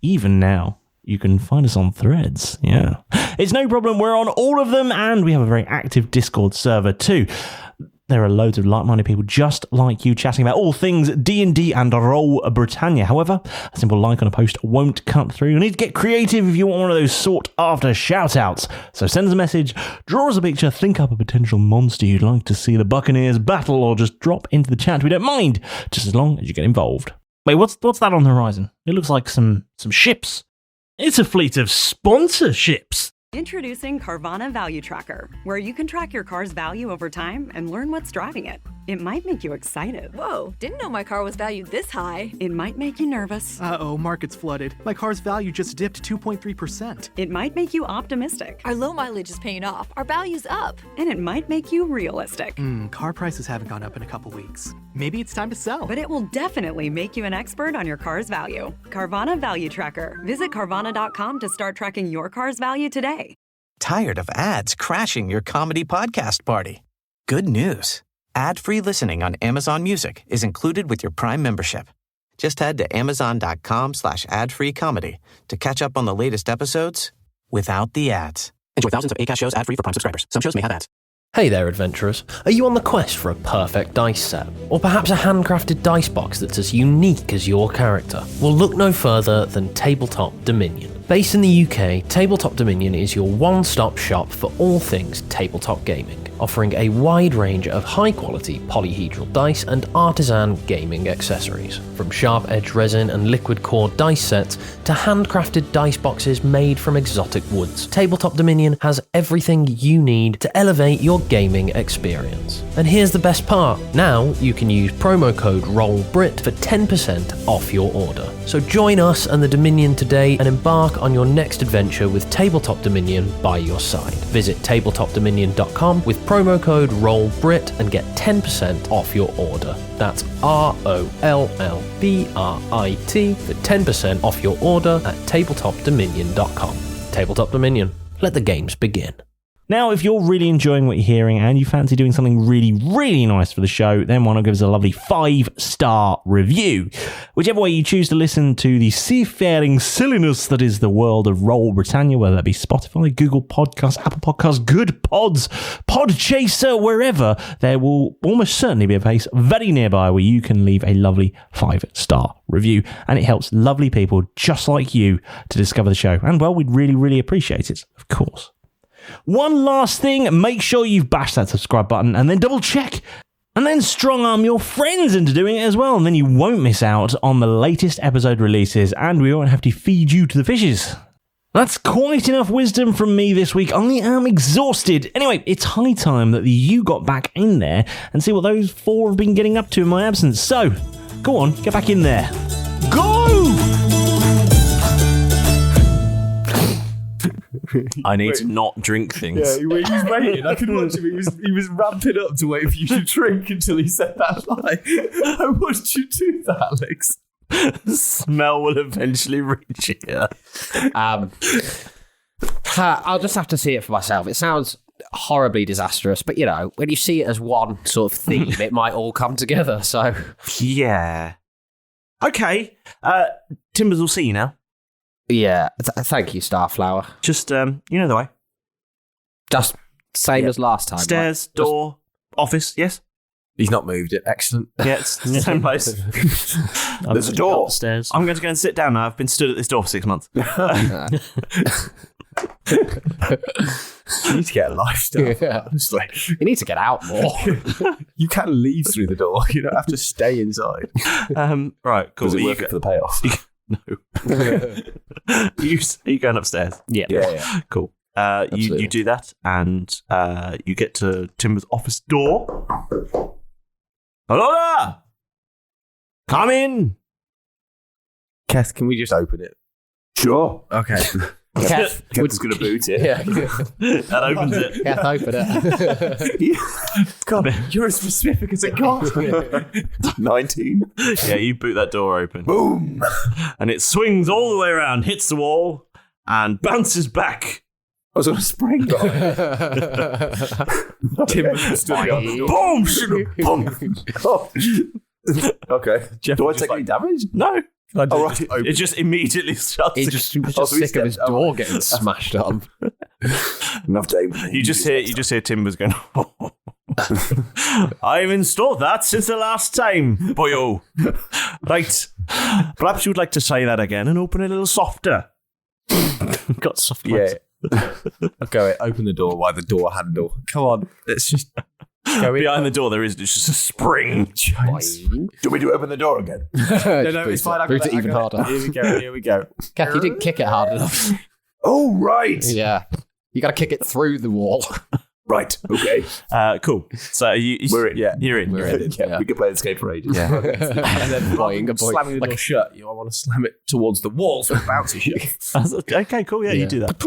even now, you can find us on Threads. Yeah. It's no problem. We're on all of them, and we have a very active Discord server too. There are loads of like-minded people just like you chatting about all things D&D and Roll Britannia. However, a simple like on a post won't cut through. You need to get creative if you want one of those sought-after shout-outs. So send us a message, draw us a picture, think up a potential monster you'd like to see the Buccaneers battle, or just drop into the chat. We don't mind, just as long as you get involved. Wait, what's that on the horizon? It looks like some ships. It's a fleet of sponsorships.
Introducing Carvana Value Tracker, where you can track your car's value over time and learn what's driving it. It might make you excited.
Whoa, didn't know my car was valued this high.
It might make you nervous.
Uh-oh, market's flooded. My car's value just dipped 2.3%.
It might make you optimistic.
Our low mileage is paying off. Our value's up.
And it might make you realistic.
Car prices haven't gone up in a couple weeks. Maybe it's time to sell.
But it will definitely make you an expert on your car's value. Carvana Value Tracker. Visit Carvana.com to start tracking your car's value today.
Tired of ads crashing your comedy podcast party? Good news. Ad-free listening on Amazon Music is included with your Prime membership. Just head to amazon.com/ad-free comedy to catch up on the latest episodes without the ads.
Enjoy thousands of Acast shows ad-free for Prime subscribers. Some shows may have ads.
Hey there, adventurers. Are you on the quest for a perfect dice set? Or perhaps a handcrafted dice box that's as unique as your character? Well, look no further than Tabletop Dominion. Based in the UK, Tabletop Dominion is your one-stop shop for all things tabletop gaming, offering a wide range of high-quality polyhedral dice and artisan gaming accessories. From sharp-edged resin and liquid core dice sets to handcrafted dice boxes made from exotic woods, Tabletop Dominion has everything you need to elevate your gaming experience. And here's the best part. Now you can use promo code ROLLBRIT for 10% off your order. So join us and the Dominion today and embark on your next adventure with Tabletop Dominion by your side. Visit tabletopdominion.com with promo code ROLLBRIT and get 10% off your order. That's ROLLBRIT for 10% off your order at tabletopdominion.com. Tabletop Dominion. Let the games begin.
Now, if you're really enjoying what you're hearing and you fancy doing something really, really nice for the show, then why not give us a lovely 5-star review? Whichever way you choose to listen to the seafaring silliness that is the world of Roll Britannia, whether that be Spotify, Google Podcasts, Apple Podcasts, Good Pods, Podchaser, wherever, there will almost certainly be a place very nearby where you can leave a lovely 5-star review. And it helps lovely people just like you to discover the show. And, well, we'd really, really appreciate it, of course. One last thing, make sure you've bashed that subscribe button and then double check and then strong arm your friends into doing it as well, and then you won't miss out on the latest episode releases and we won't have to feed you to the fishes. That's quite enough wisdom from me this week. I am exhausted. Anyway, it's high time that you got back in there and see what those 4 have been getting up to in my absence. So, go on, get back in there. Go!
I need to not drink things.
Yeah, he was waiting. I could watch him. He was ramping up to wait for you to drink until he said that line. I watched you do that, Alex.
The smell will eventually reach here.
I'll just have to see it for myself. It sounds horribly disastrous, but you know, when you see it as one sort of theme, it might all come together. So,
yeah. Okay. Timbers will see you now.
Yeah, thank you, Starflower.
Just, you know the way.
Just same as last time.
Stairs,
right?
door, office, yes?
He's not moved it. Excellent.
Yeah, it's the same place.
There's a door.
Upstairs.
I'm going to go and sit down now. I've been stood at this door for 6 months.
You need to get a lifestyle.
Yeah.
Honestly.
You need to get out more.
You can leave through the door. You don't have to stay inside.
Right, cool.
Does it work for the payoff?
No. Are you going upstairs?
Yeah.
Cool. You do that, and you get to Timber's office door. Hello there! Come in!
Keth, can we just open it?
Sure.
Okay.
Keth
Keth's going to boot it.
Yeah.
That opens it.
Keth, open it.
God, you're as specific as it got. 19.
Yeah, you boot that door open.
Boom!
And it swings all the way around, hits the wall, and bounces back.
I was on a spring guy. Tim stood behind the door. Boom! Oh. Okay. Do I take any damage?
No.
Right.
It just immediately shuts.
He was just sick of his door getting smashed up.
Enough time.
You just hear Timbers going, I've installed that since the last time, boyo. Right. Perhaps you'd like to try that again and open it a little softer.
Got soft
Yeah.
Okay, open the door by the door handle. Come on, let's just go in.
Behind the door, there is just a spring.
Do we open the door again?
No, it's fine.
Boot it even harder.
Here we go.
Keth, you didn't kick it hard enough.
Oh, right.
Yeah. You got to kick it through the wall.
Right. Okay.
Cool. So
We're in. Yeah.
You're in.
We're in.
Yeah. We can play this game for ages.
Yeah.
And then
Boing.
slamming the door shut, I want to slam it towards the wall so it bounces shut.
Okay, cool. Yeah, you do that.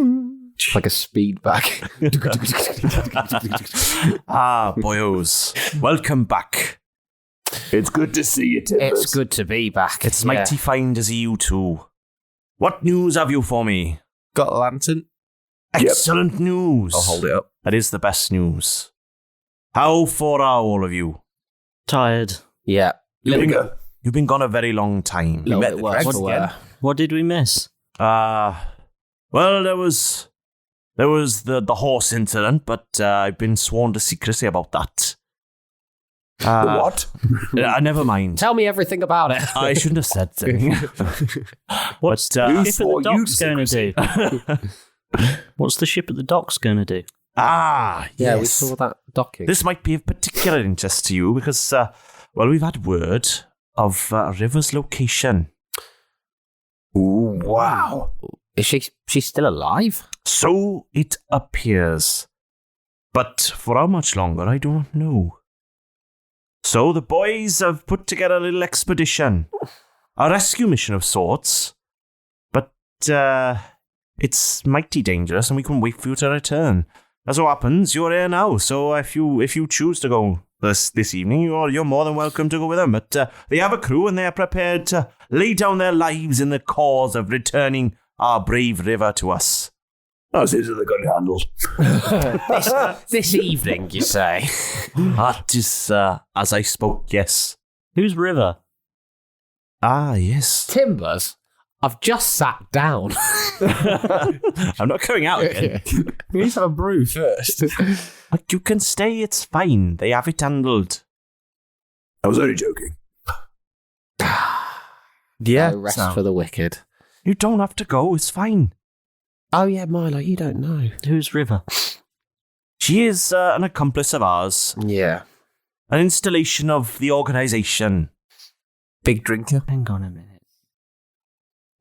Like a speed back.
Boyos. Welcome back.
It's good to see you, Timbers.
It's good to be back.
It's mighty fine to see you too. What news have you for me?
Got a lantern?
Excellent news.
I'll hold it up.
That is the best news. How far are all of you?
Tired.
Yeah.
You've been gone a very long time.
We met the Dregs again.
What did we miss?
Well, there was the horse incident, but I've been sworn to secrecy about that.
What?
Never mind.
Tell me everything about it.
I shouldn't have said that.
What's the ship at the docks going to do? What's the ship at the docks going to do?
Yeah,
yes.
we saw that docking.
This might be of particular interest to you because, we've had word of River's location.
Ooh, wow.
Is she still alive?
So it appears. But for how much longer, I don't know. So the boys have put together a little expedition. A rescue mission of sorts. But it's mighty dangerous and we couldn't wait for you to return. As so happens, you're here now, so if you choose to go this evening, you're more than welcome to go with them. But they have a crew and they are prepared to lay down their lives in the cause of returning our brave river to us.
Oh, so they got it handled.
This evening, you say?
That is, as I spoke, yes.
Who's River?
Ah, yes.
Timbers? I've just sat down.
I'm not going out again.
We need to have a brew first.
But you can stay, it's fine. They have it handled.
I was only joking.
Yeah.
No rest for the wicked.
You don't have to go, it's fine.
Oh, yeah, Milo, you don't know.
Who's River?
She is an accomplice of ours.
Yeah.
An installation of the organisation.
Big drinker.
Hang on a minute.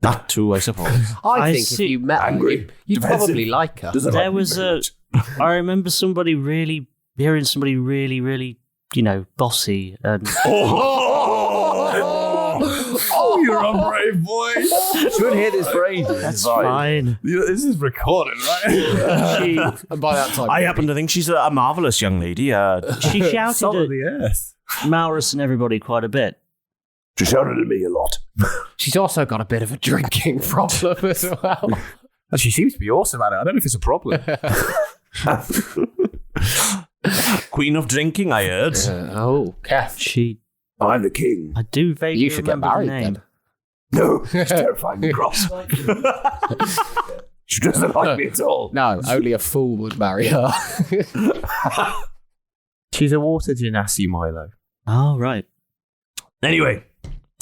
That too, I suppose.
I think if you met her, you'd probably like her.
There was I remember hearing somebody really, bossy. And
Oh, you're a brave boy.
Should hear this for ages.
That's fine.
This is recorded, right?
And by that time,
I happen to think she's a marvellous young lady.
She shouted
Salt
at
of the earth.
Maurus and everybody quite a bit.
She shouted at me a lot.
she's also got a bit of a drinking problem as well.
And she seems to be awesome at it. I don't know if it's a problem.
Queen of drinking, I heard.
Keth.
I'm the king.
I do vaguely
You should get
remember
married
the name.
then.
No, she's terrifying and cross. She doesn't like me at all.
No, only a fool would marry her.
She's a water genasi, Milo.
Oh, right.
Anyway.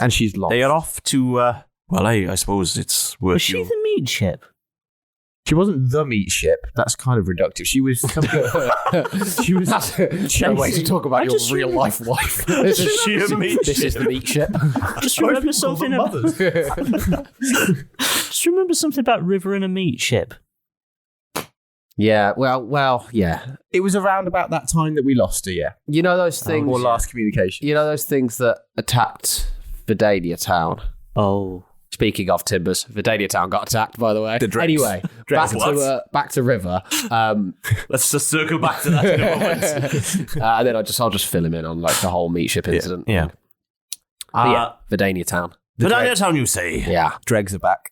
And she's lost.
They are off to, I suppose it's worth
Was she the meat ship?
She wasn't the meat ship. That's kind of reductive. She was. She was.
No way to talk about your real life wife. This is the meat ship.
Just remember something. Just remember something about River and a meat ship.
Yeah. Well. Yeah.
It was around about that time that we lost her. Yeah.
You know those things.
Or last communication.
You know those things that attacked Vidania town.
Oh.
Speaking of timbers, Vidania Town got attacked, by the way. Anyway, back to River.
Let's just circle back to that in a moment.
And then I'll just fill him in on like the whole meat ship incident.
Yeah.
Vidania Town.
Vidania Town, you say?
Yeah.
Dregs are back.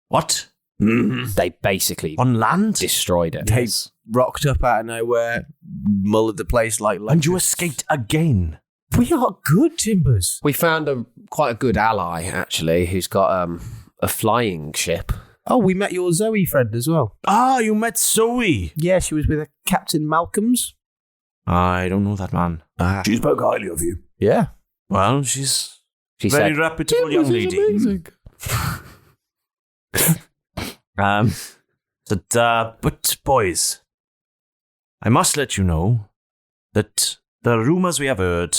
What?
They basically
on land
destroyed it.
They rocked up out of nowhere, mullered the place like locusts.
And you escaped again.
We are good, Timbers.
We found quite a good ally, actually, who's got a flying ship.
Oh, we met your Zoe friend as well.
Ah, you met Zoe.
Yeah, she was with a Captain Malcolm's.
I don't know that man.
She spoke highly of you.
Yeah.
Well, she's very reputable young lady.
Amazing.
But boys, I must let you know that the rumours we have heard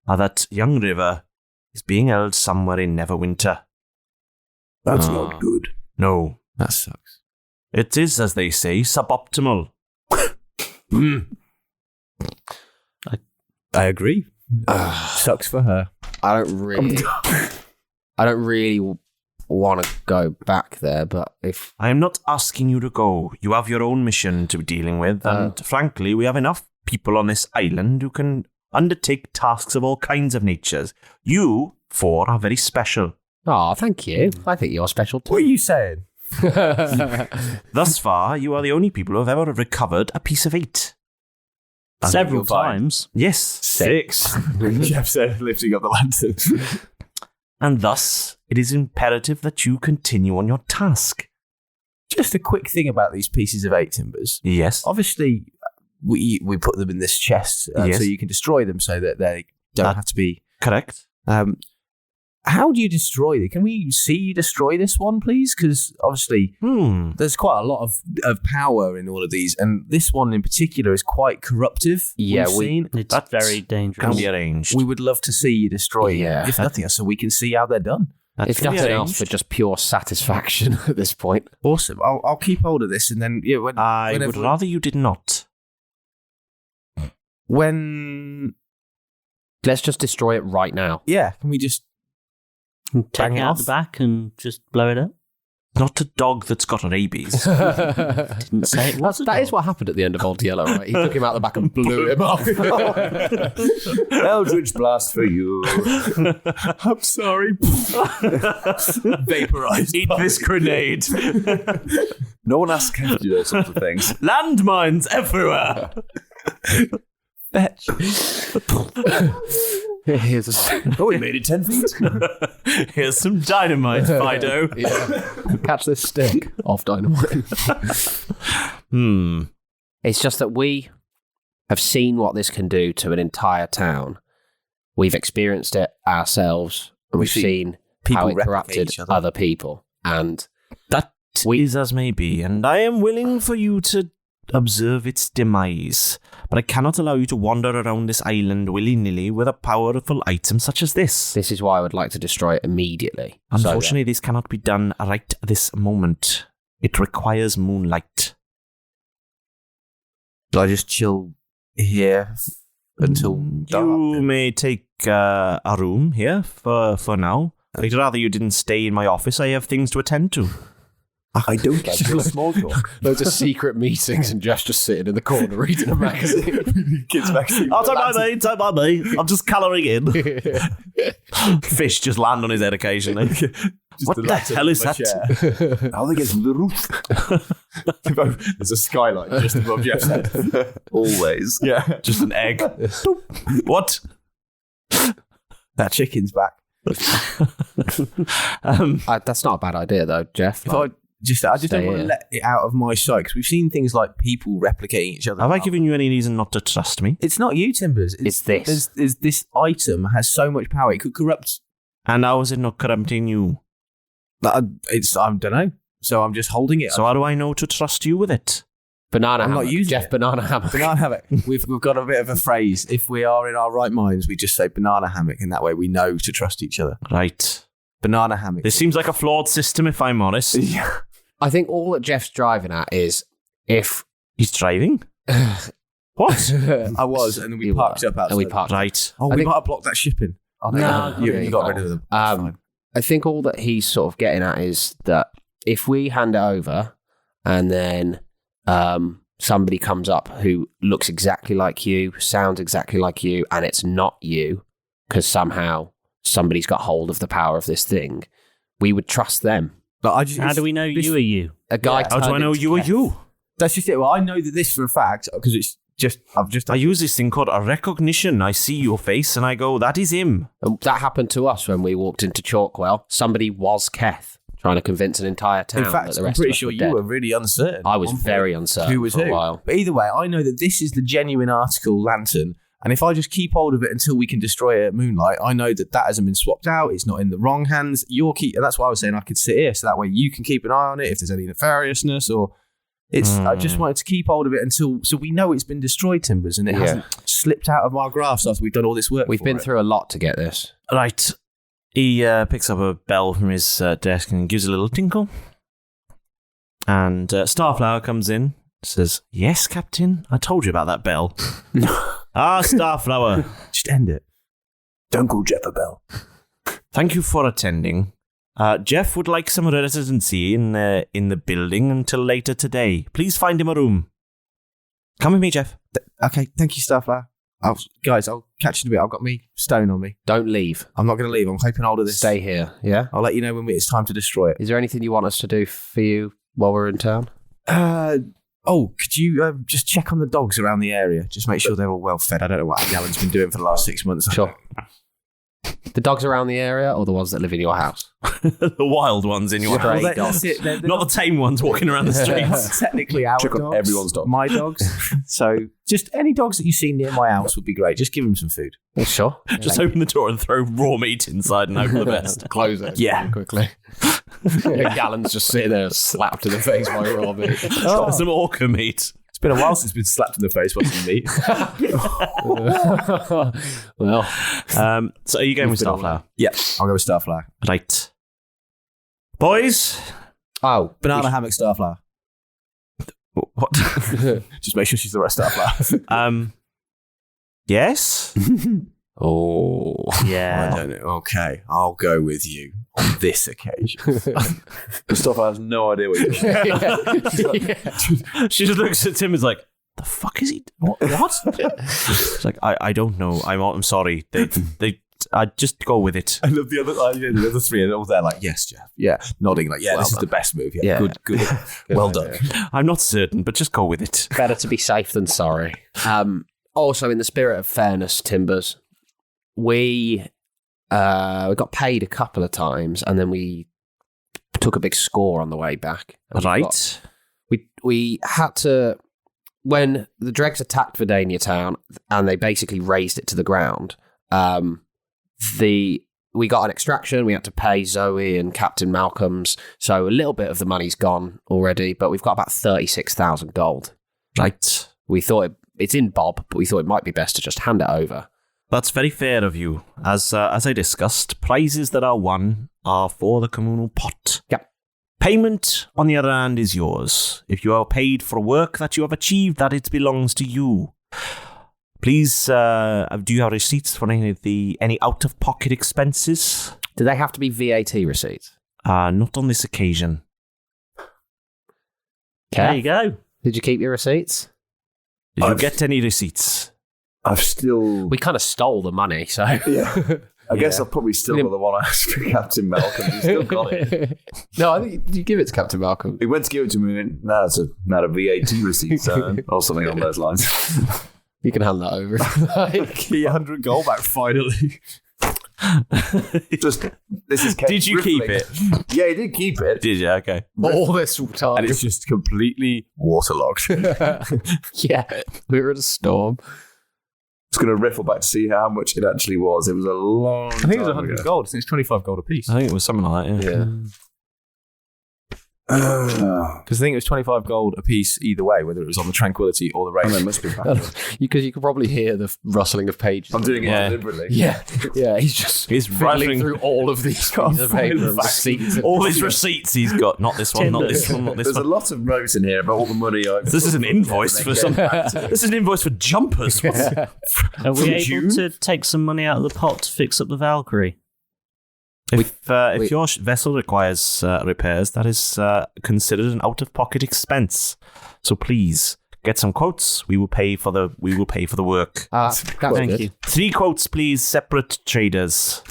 are that young River is being held somewhere in Neverwinter.
That's not good.
No.
That sucks.
It is, as they say, suboptimal.
I agree. Sucks for her.
I don't really want to go back there, but if
I am not asking you to go. You have your own mission to be dealing with, and frankly, we have enough people on this island who can undertake tasks of all kinds of natures. You four are very special.
Oh, thank you. I think you're special too.
What are you saying?
Thus far, you are the only people who have ever recovered a piece of 8.
Several times.
Yes.
6. Jeff said, lifting up the lantern.
And thus, it is imperative that you continue on your task.
Just a quick thing about these pieces of 8 timbers.
Yes.
Obviously, we put them in this chest so you can destroy them so that they don't have to be...
Correct.
How do you destroy them? Can we see you destroy this one, please? Because obviously, there's quite a lot of power in all of these, and this one in particular is quite corruptive.
Yeah,
it's very dangerous.
Can be arranged.
We would love to see you destroy them, if nothing else, so we can see how they're done.
If nothing else, for just pure satisfaction at this point.
Awesome. I'll keep hold of this, and then
I would rather you did not.
Let's just destroy it right now.
Yeah, can we just
take it out the back and just blow it up?
Not a dog that's got rabies.
Didn't say it was.
That is what happened at the end of Old Yellow, right? He took him out the back and blew him up.
Eldritch blast for you.
I'm sorry. Vaporized.
Eat this grenade.
No one asks Keth to do those sorts of things.
Landmines everywhere.
Fetch.
Oh,
we made it 10 feet.
Here's some dynamite, Fido.
Catch this stick off dynamite. It's just that we have seen what this can do to an entire town. We've experienced it ourselves, and we've seen how it corrupted other people. And
that is as may be, and I am willing for you to observe its demise, but I cannot allow you to wander around this island willy-nilly with a powerful item such as this.
This is why I would like to destroy it immediately.
Unfortunately, this cannot be done right this moment. It requires moonlight.
Do I just chill here until dark?
You may take a room here for now. I'd rather you didn't stay in my office. I have things to attend to.
I don't like small talk.
Loads of secret meetings and Josh just sitting in the corner reading a magazine.
Kids magazine.
Oh, don't mind me. I'm just colouring in. Fish just land on his head occasionally. What the hell is that?
How they get to the roof?
There's a skylight just above Jeff's head.
Always.
Yeah.
Just an egg. What?
That chicken's back.
That's not a bad idea, though, Jeff.
I just don't want to let it out of my sight, because we've seen things like people replicating each other.
Have I given you any reason not to trust me?
It's not you, Timbers.
It's this.
This item has so much power. It could corrupt.
And how is it not corrupting you?
I don't know. So I'm just holding it.
So how do I know to trust you with it?
Banana
I'm
hammock.
not using
Jeff,
it.
banana hammock.
Banana hammock. We've got a bit of a phrase. If we are in our right minds, we just say banana hammock, and that way we know to trust each other.
Right.
Banana hammock.
This seems like a flawed system, if I'm honest.
Yeah.
I think all that Jeff's driving at is if...
He's driving? What?
I was, and then we parked up outside.
And we parked.
Right.
Oh, we might have blocked that shipping. Oh,
No,
you got rid of them.
I think all that he's sort of getting at is that if we hand it over and then somebody comes up who looks exactly like you, sounds exactly like you, and it's not you, because somehow somebody's got hold of the power of this thing, we would trust them.
But
how do we know you are you?
A guy.
How do I know you are you?
That's just it. Well, I know that this for a fact because it's just
I use this thing called a recognition. I see your face and I go, that is him.
And that happened to us when we walked into Chalkwell. Somebody was Keth, trying to convince an entire town.
In fact,
that the rest
I'm pretty
of us
sure
were
you
dead.
were really uncertain.
I was very uncertain
who was
for
who.
a while.
But either way, I know that this is the genuine article lantern. And if I just keep hold of it until we can destroy it at moonlight, I know that hasn't been swapped out. It's not in the wrong hands. And that's why I was saying I could sit here, so that way you can keep an eye on it if there's any nefariousness or. I just wanted to keep hold of it so we know it's been destroyed, Timbers, and it hasn't slipped out of our grasp after we've done all this work.
We've been through a lot to get this.
Right. He picks up a bell from his desk and gives a little tinkle. And Starflower comes in, says, "Yes, Captain, I told you about that bell." Starflower.
Just end it. Don't call Jeff a bell.
Thank you for attending. Jeff would like some residency in the building until later today. Please find him a room. Come with me, Jeff.
Okay, thank you, Starflower. I'll catch you in a bit. I've got me stone on me.
Don't leave.
I'm not going to leave. I'm keeping hold of this.
Stay here, yeah?
I'll let you know when it's time to destroy it.
Is there anything you want us to do for you while we're in town?
Could you just check on the dogs around the area? Just make sure they're all well fed. I don't know what Alan's been doing for the last 6 months.
Sure. The dogs around the area or the ones that live in your house?
The wild ones in your house.
Well, that's it. They're
not the tame ones walking around the streets.
Technically our
Check
dogs.
on everyone's dogs.
My dogs. So just any dogs that you see near my house would be great. Just give them some food.
Sure.
Just open the door and throw raw meat inside and hope for the best.
Close it.
Yeah.
Quickly. Gallon's just sitting there slapped in the face by raw meat.
Some orca meat.
It's been a while since it's been slapped in the face by some meat.
Well,
so are you going with Starflower?
Yeah, I'll go with Starflower.
Right. Boys?
Oh.
Banana hammock Starflower.
What?
Just make sure she's the right Starflower.
Yes?
Oh.
Yeah.
I don't know. Okay, I'll go with you on this occasion.
Starflower has no idea what you're doing.
She just looks at Tim and is like, the fuck is he? What? It's like, I don't know. I'm sorry. I just go with it.
I love the other three. They're all there like, yes, Jeff. Yeah, nodding like, yeah, well this is the best move. Yeah, good. Well done.
I'm not certain, but just go with it.
Better to be safe than sorry. Also, in the spirit of fairness, Timbers, we got paid a couple of times, and then we took a big score on the way back.
Right.
We had to, when the dregs attacked Vidania town, and they basically razed it to the ground. We got an extraction. We had to pay Zoe and Captain Malcolm's, so a little bit of the money's gone already, but we've got about 36,000 gold.
Right.
We thought it's in Bob, but we thought it might be best to just hand it over.
That's very fair of you. As I discussed, prizes that are won are for the communal pot.
Yep.
Payment, on the other hand, is yours. If you are paid for work that you have achieved, that it belongs to you. Please, do you have receipts for any out-of-pocket expenses?
Do they have to be VAT receipts?
Not on this occasion.
Keth?
There you go.
Did you keep your receipts?
Did you get any receipts?
We kind of stole the money, so...
Yeah. I guess I've probably still got the one I asked for Captain Malcolm. He's still got it.
No, I think you give it to Captain Malcolm.
He went to give it to me and no, it's not a VAT receipt, so, or something on those lines.
You can hand that over.
The 100 gold back finally.
This is
Did you keep it?
Yeah, he did keep it.
Did you? Okay.
All this time.
And it's just completely waterlogged.
Yeah, we were in a storm.
I was going to riffle back to see how much it actually was. It was a long
I think it was
time
100
ago.
gold. I think it's 25 gold a piece.
I think it was something like that, yeah.
Because I think it was 25 gold a piece either way, whether it was on the Tranquility or the Race.
It must be back.
Because you could probably hear the rustling of pages.
I'm doing it deliberately.
Yeah, he's fiddling through all of these pieces of paper and receipts.
All his receipts he's got. Not this one, not this one, not this
There's
one.
a lot of notes in here about all the money I've...
This is an invoice for some... This is an invoice for jumpers.
Are we able to take some money out of the pot to fix up the Valkyrie?
If your vessel requires repairs, that is considered an out-of-pocket expense. So please get some quotes. We will pay for the work.
Thank you.
3 quotes, please. Separate traders.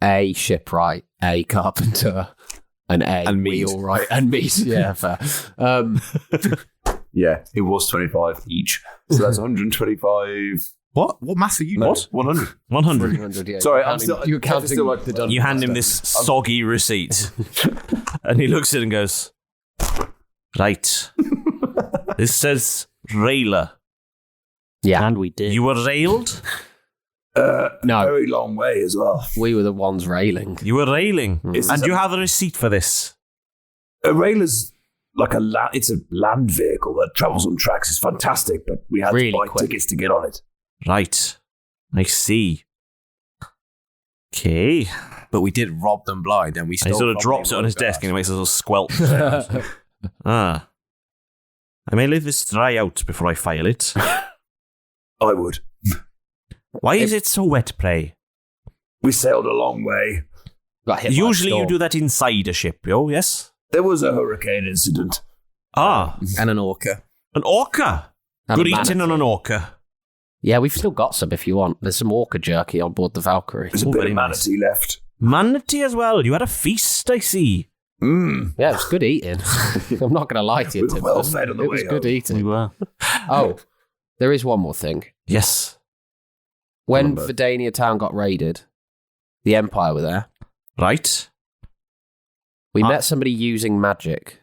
A shipwright, A carpenter, and wheelwright, and me. Yeah, fair.
Yeah, it was 25 each. So that's 125.
What mass are you?
What? 100.
100.
Yeah.
Sorry, I'm still.
You're counting
still like
the
You hand him this soggy receipt, and he looks at it and goes, "Right. This says railer.
Yeah,
and we did.
You were railed?
No,
very long way as well.
We were the ones railing.
You were railing,
Mm.
and you have a receipt for this.
A railer's like it's a land vehicle that travels on tracks. It's fantastic, but we had to buy tickets to get on it.
Right. I see. Okay.
But we did rob them blind, and we
And he sort of drops it on his desk and he makes a little squelch. I may let this dry out before I file it.
I would.
Why is it so wet, pray?
We sailed a long way.
Usually you do that inside a ship, yes?
There was a hurricane incident.
And an orca.
An orca?
And
Good
a
eating on an orca.
Yeah, we've still got some if you want. There's some orca jerky on board the Valkyrie.
There's a bit of manatee left.
Manatee as well. You had a feast, I see.
Yeah, it was good eating. I'm not going to lie to you,
We were
Tim.
well fed on the
It
way
was good
home.
eating.
We were.
Oh, there is one more thing.
Yes.
When Vidania town got raided, the Empire were there.
Right.
We met somebody using magic.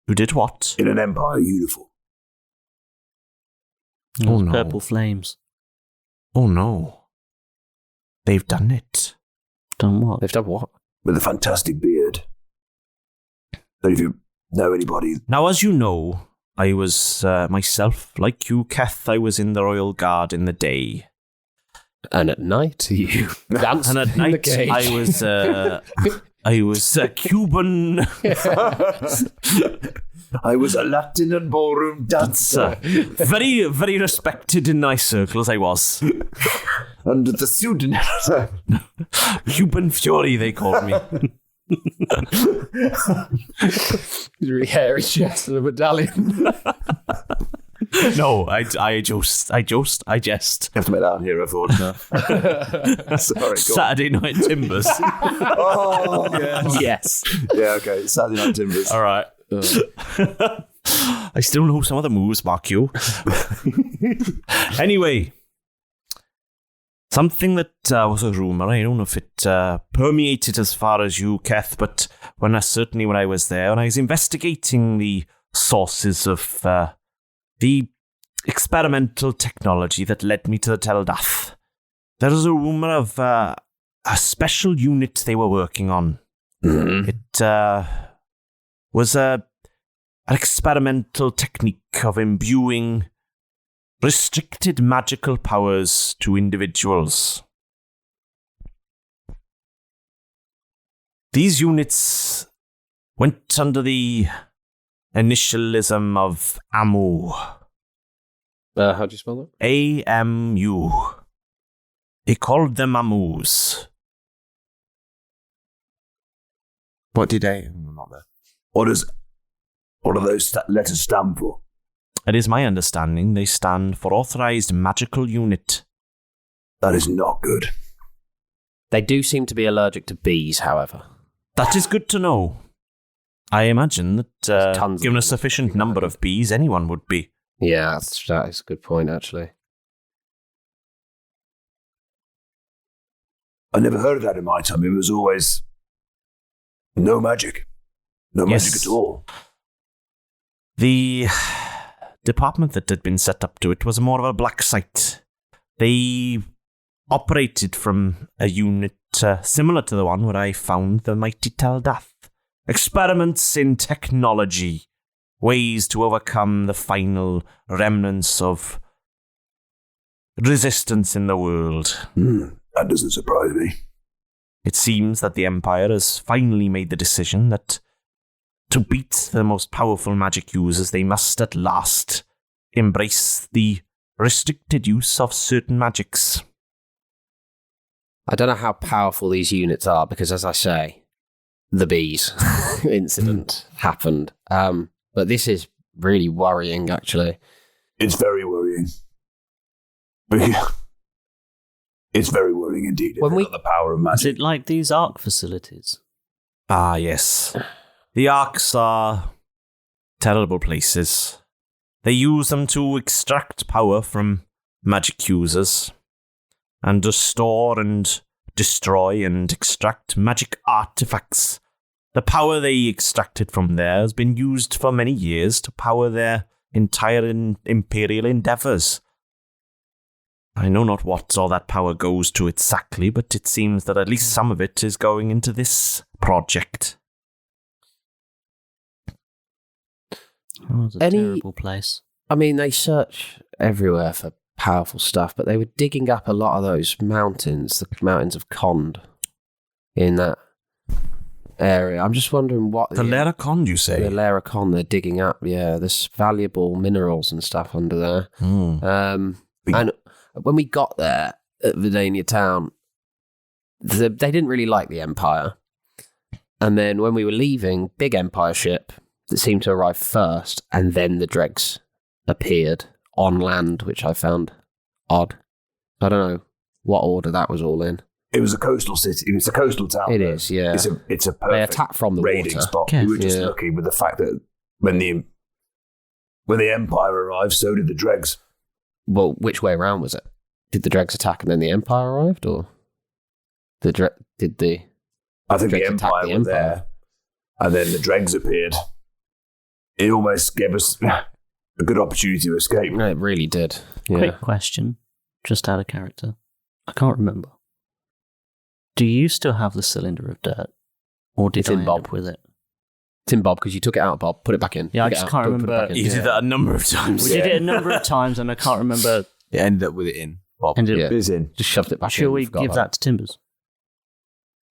Who did what?
In an Empire uniform.
Oh, no.
Purple flames.
Oh, no. They've done it.
Done what?
They've done what?
With a fantastic beard. So if you know anybody...
Now, as you know, I was myself, like you, Keth, I was in the Royal Guard in the day.
And at night, you danced
And at
in the
night,
cage.
I was Cuban.
I was a Latin and ballroom dancer.
Very, very respected in nice circles, I was.
Under the pseudonym.
Cuban Fury, they called me.
He's really hairy chest and a medallion.
No, I jest.
You have to make that hero thought. Sorry, go on.
Saturday Night Timbers.
Oh, yes.
Yes.
Yeah, okay. Saturday Night Timbers.
All right. I still know some of the moves, Mark you. Anyway, something that was a rumor. I don't know if it permeated as far as you, Keth, but when I was there, when I was investigating the sources of the experimental technology that led me to the Dath, there was a rumor of a special unit they were working on.
Mm-hmm.
It was an experimental technique of imbuing restricted magical powers to individuals. These units went under the initialism of AMU.
How do you spell that?
AMU. They called them AMUs.
What did they? I'm not there.
What do those letters stand for?
It is my understanding they stand for Authorized Magical Unit.
That is not good.
They do seem to be allergic to bees, however.
That is good to know. I imagine that given a sufficient number of bees, anyone would be.
Yeah, that is a good point, actually.
I never heard of that in my time. It was always no magic. No magic at all.
The department that had been set up to it was more of a black site. They operated from a unit similar to the one where I found the mighty Dath. Experiments in technology, ways to overcome the final remnants of resistance in the world.
That doesn't surprise me.
It seems that the Empire has finally made the decision that to beat the most powerful magic users, they must at last embrace the restricted use of certain magics.
I don't know how powerful these units are because, as I say, the bees incident happened. But this is really worrying, actually.
It's very worrying. It's very worrying indeed. When we got the power of magic.
Is it like these Ark facilities?
Ah, yes. The Arks are terrible places. They use them to extract power from magic users and to store and destroy and extract magic artifacts. The power they extracted from there has been used for many years to power their entire imperial endeavors. I know not what all that power goes to exactly, but it seems that at least some of it is going into this project.
Oh, it's a terrible place.
I mean, they search everywhere for powerful stuff, but they were digging up a lot of those mountains, the mountains of Cond, in that area. I'm just wondering what...
The Laracon, you say?
The Laracon, they're digging up, yeah. There's valuable minerals and stuff under there. And when we got there at Vidania Town, they didn't really like the Empire. And then when we were leaving, big Empire ship that seemed to arrive first, and then the dregs appeared on land, which I found odd. I don't know what order that was all in.
It was a coastal city. It was a coastal town.
It is, yeah.
It's a perfect
they attack from the
raiding
water.
spot.
Keth,
we were just lucky with the fact that when the Empire arrived, so did the dregs.
Well, which way around was it? Did the dregs attack and then the Empire arrived, or I think the
Empire was there, and then the dregs appeared. It almost gave us a good opportunity to escape.
No, it really did. Yeah.
Quick question, just out of character. I can't remember. Do you still have the cylinder of dirt, or did I end up with it?
It's in Bob, because you took it out, Bob. Put it back in.
Yeah, I just can't remember.
You did that a number of times.
We did it a number of times, and I can't remember.
It ended up with it in Bob.
Yeah.
It's in.
Just shoved it back in.
Shall we give that to Timbers?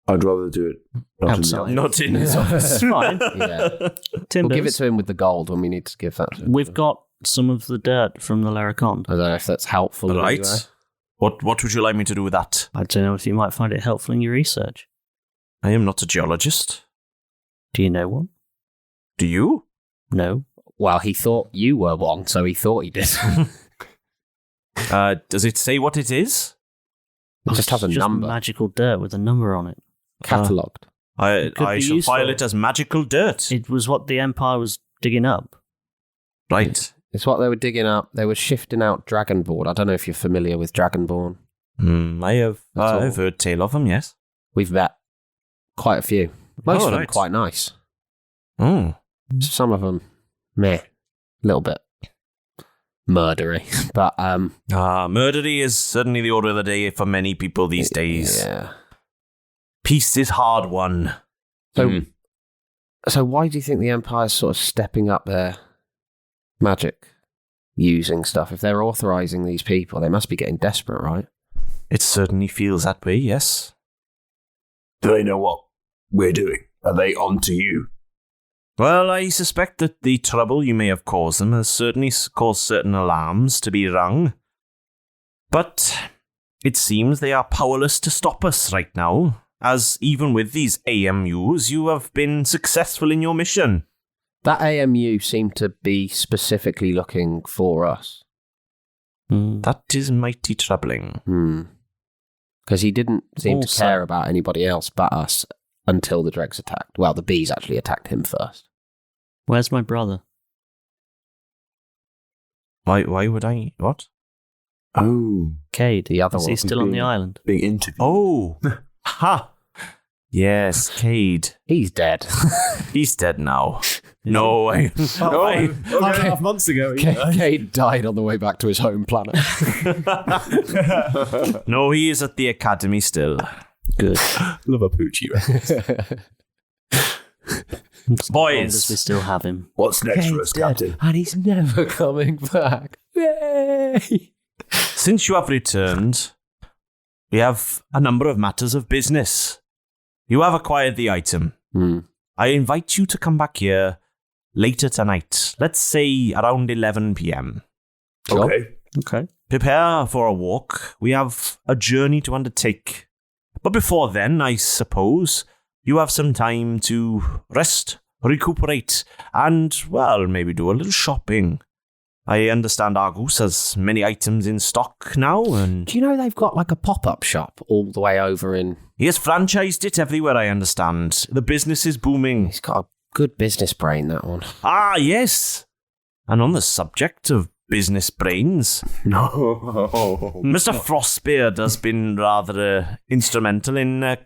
I'd rather do it
outside.
Not in his office.
It's fine.
Yeah.
Timbers.
We'll give it to him with the gold when we need to give that to him.
We've got some of the dirt from the Laracon.
I don't know if that's helpful.
All right.
Anyway.
What would you like me to do with that?
I don't know if you might find it helpful in your research.
I am not a geologist.
Do you know one?
Do you?
No.
Well, he thought you were one, so he thought he did.
Does it say what it is?
It just has a number.
Magical dirt with a number on it.
Catalogued.
I shall file it as magical dirt.
It was what the Empire was digging up.
Right.
It's what they were digging up. They were shifting out Dragonborn. I don't know if you're familiar with Dragonborn.
I've heard tale of them, yes.
We've met quite a few. Most of them quite nice.
Oh.
Some of them, meh, a little bit murdery. But
murdery is certainly the order of the day for many people these days.
Yeah.
Peace is hard won.
So why do you think the Empire's sort of stepping up their magic using stuff? If they're authorizing these people, they must be getting desperate, right?
It certainly feels that way, yes.
Do they know what we're doing? Are they on to you?
Well, I suspect that the trouble you may have caused them has certainly caused certain alarms to be rung. But it seems they are powerless to stop us right now, as even with these AMUs, you have been successful in your mission.
That AMU seemed to be specifically looking for us.
That is mighty troubling.
Because he didn't seem to care about anybody else but us until the dregs attacked. Well, the bees actually attacked him first.
Where's my brother?
Why would I? What?
Oh.
Cade.
The other
one. Is he still on the island?
Being interviewed.
Oh. Ha! Yes, Cade.
He's dead.
He's dead now. No,
5.5 months ago.
Cade died on the way back to his home planet.
No, he is at the academy still.
Good.
Love a poochie reference.
Boys,
we still have him.
What's next for us, Captain?
And he's never coming back. Yay!
Since you have returned, we have a number of matters of business. You have acquired the item. I invite you to come back here later tonight. Let's say around 11 p.m.
Okay.
Okay.
Prepare for a walk. We have a journey to undertake But before then, I suppose you have some time to rest, recuperate, and, well, maybe do a little shopping. I understand Argus has many items in stock now, and...
Do you know they've got like a pop-up shop all the way over in...
He has franchised it everywhere, I understand. The business is booming.
He's got a good business brain, that one.
Ah, yes. And on the subject of business brains...
No.
Mr. Frostbeard has been rather instrumental in...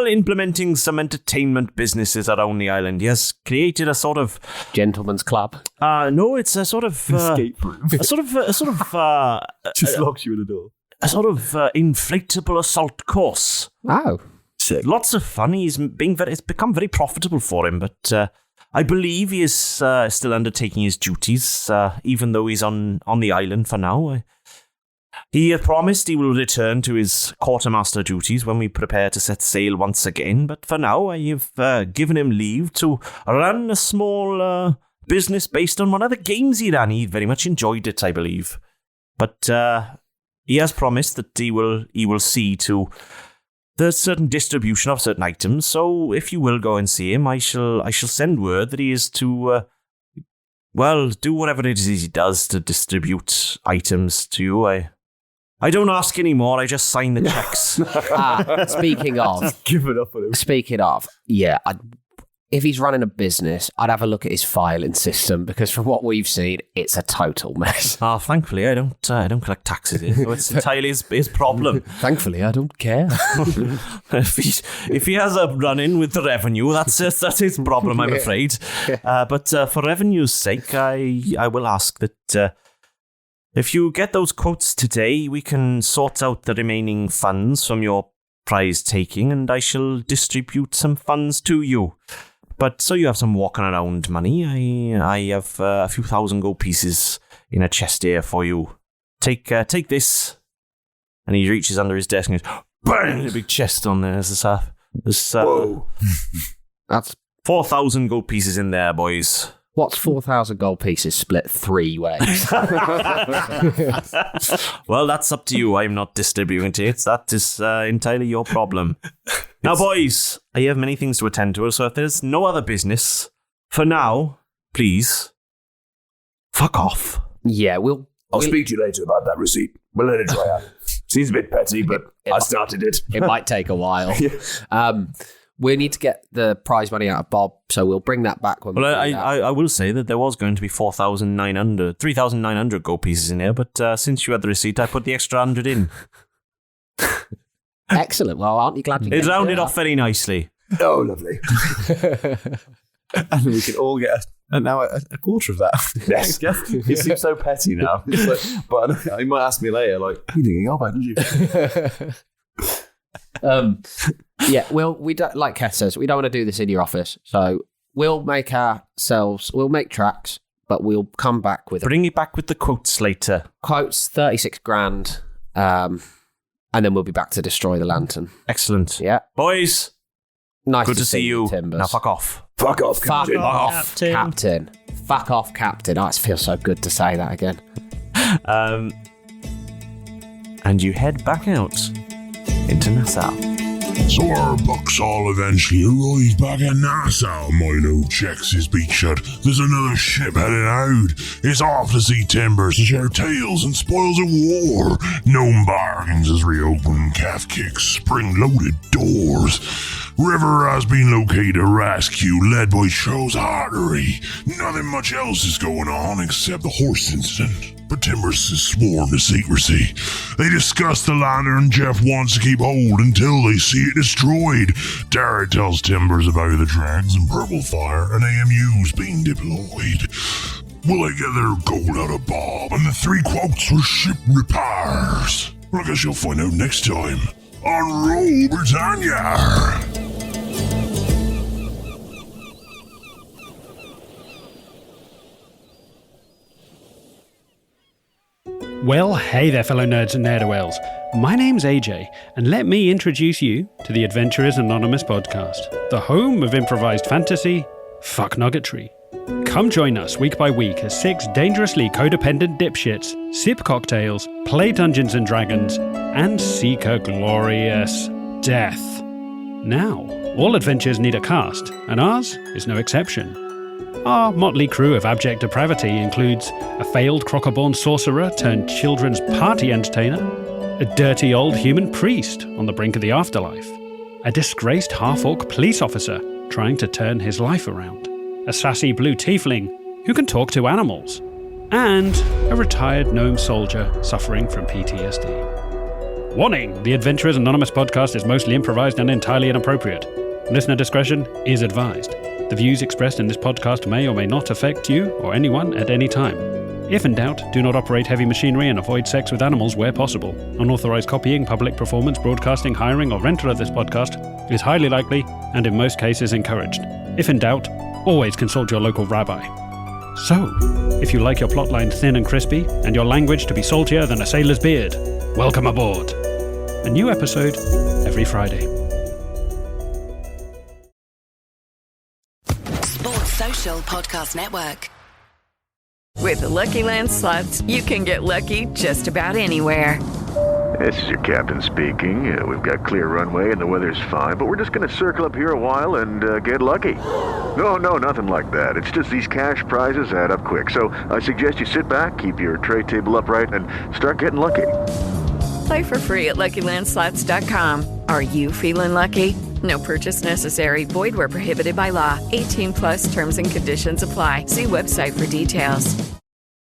implementing some entertainment businesses around the island. He has created a sort of...
Gentleman's club?
No, it's a sort of...
escape room.
Just
locks you in the door.
A sort of inflatable assault course.
Oh.
Sick. Lots of fun. It's become very profitable for him, but I believe he is still undertaking his duties, even though he's on the island for now. He promised he will return to his quartermaster duties when we prepare to set sail once again, but for now I have given him leave to run a small business based on one of the games he ran. He very much enjoyed it, I believe. But he has promised that he will see to the certain distribution of certain items, so if you will go and see him, I shall send word that he is to... do whatever it is he does to distribute items to you. I don't ask anymore, I just sign the checks.
Speaking of...
Give it up on him.
Speaking of, yeah, if he's running a business, I'd have a look at his filing system, because from what we've seen, it's a total mess.
Thankfully, I don't collect taxes here, so it's entirely his problem.
Thankfully, I don't care.
If he has a run-in with the revenue, that's his problem, I'm afraid. But for revenue's sake, I will ask that... if you get those quotes today, we can sort out the remaining funds from your prize taking, and I shall distribute some funds to you. But so you have some walking around money, I have a few thousand gold pieces in a chest here for you. Take this. And he reaches under his desk and goes, bang! A big chest on there. There's
Whoa.
That's 4,000 gold pieces in there, boys.
What's 4,000 gold pieces split 3 ways?
Well, that's up to you. I'm not distributing it. That is entirely your problem. Now, boys, I have many things to attend to, so if there's no other business, for now, please, fuck off.
Yeah,
I'll speak to you later about that receipt. We'll let it dry out. Seems a bit petty, but I started it.
It might take a while. We need to get the prize money out of Bob, so we'll bring that back when we do that.
I will say that there was going to be 3,900 gold pieces in here, but since you had the receipt, I put the extra 100 in.
Excellent. Well, aren't you glad you
It rounded off very nicely.
Oh, lovely.
And we can all get a quarter of that.
Yes.
It seems so petty now. It's like, but he might ask me later, like, you thinking about, didn't you?
Yeah, we don't, like Keth says, we don't want to do this in your office. So we'll make tracks, but we'll come back with
Bring it back with the quotes later.
Quotes, 36 grand, and then we'll be back to destroy the lantern.
Excellent.
Yeah.
Boys,
nice
good to see you.
Timbers.
Now fuck off.
Fuck off, Captain.
Fuck off, Captain. Fuck off, Captain. Oh, it feels so good to say that again.
And you head back out into Nassau.
So our bucks all eventually arrive back at Nassau. Milo checks his beachhead. There's another ship headed out. It's off to see timbers and share tales and spoils of war. Gnome Bargins has reopened. Keth kicks spring-loaded doors. River has been located a rescue led by Charles Artery. Nothing much else is going on except the horse incident. But Timbers is sworn to secrecy. They discuss the lantern Jeff wants to keep hold until they see it destroyed. Dara tells Timbers about the drags and purple fire and AMUs being deployed. Will they get their gold out of Bob and the 3 quotes for ship repairs? Well, I guess you'll find out next time on Roll Britannia.
Well, hey there, fellow nerds and ne'er-do-wells. My name's AJ, and let me introduce you to the Adventurers Anonymous podcast, the home of improvised fantasy, fuck nuggetry. Come join us week by week as 6 dangerously codependent dipshits sip cocktails, play Dungeons & Dragons, and seek a glorious death. Now, all adventures need a cast, and ours is no exception. Our motley crew of abject depravity includes a failed crocoborn sorcerer turned children's party entertainer, a dirty old human priest on the brink of the afterlife, a disgraced half-orc police officer trying to turn his life around, a sassy blue tiefling who can talk to animals, and a retired gnome soldier suffering from PTSD. Warning! The Adventurers Anonymous podcast is mostly improvised and entirely inappropriate. Listener discretion is advised. The views expressed in this podcast may or may not affect you or anyone at any time. If in doubt, do not operate heavy machinery and avoid sex with animals where possible. Unauthorized copying, public performance, broadcasting, hiring, or rental of this podcast is highly likely and in most cases encouraged. If in doubt, always consult your local rabbi. So, if you like your plotline thin and crispy and your language to be saltier than a sailor's beard, welcome aboard. A new episode every Friday.
Sports Social Podcast Network.
With the Lucky Land Slots, you can get lucky just about anywhere.
This is your captain speaking. We've got clear runway and the weather's fine, but we're just going to circle up here a while and get lucky. No, nothing like that. It's just these cash prizes add up quick. So I suggest you sit back, keep your tray table upright, and start getting lucky.
Play for free at LuckyLandSlots.com. Are you feeling lucky? No purchase necessary. Void where prohibited by law. 18+ terms and conditions apply. See website for details.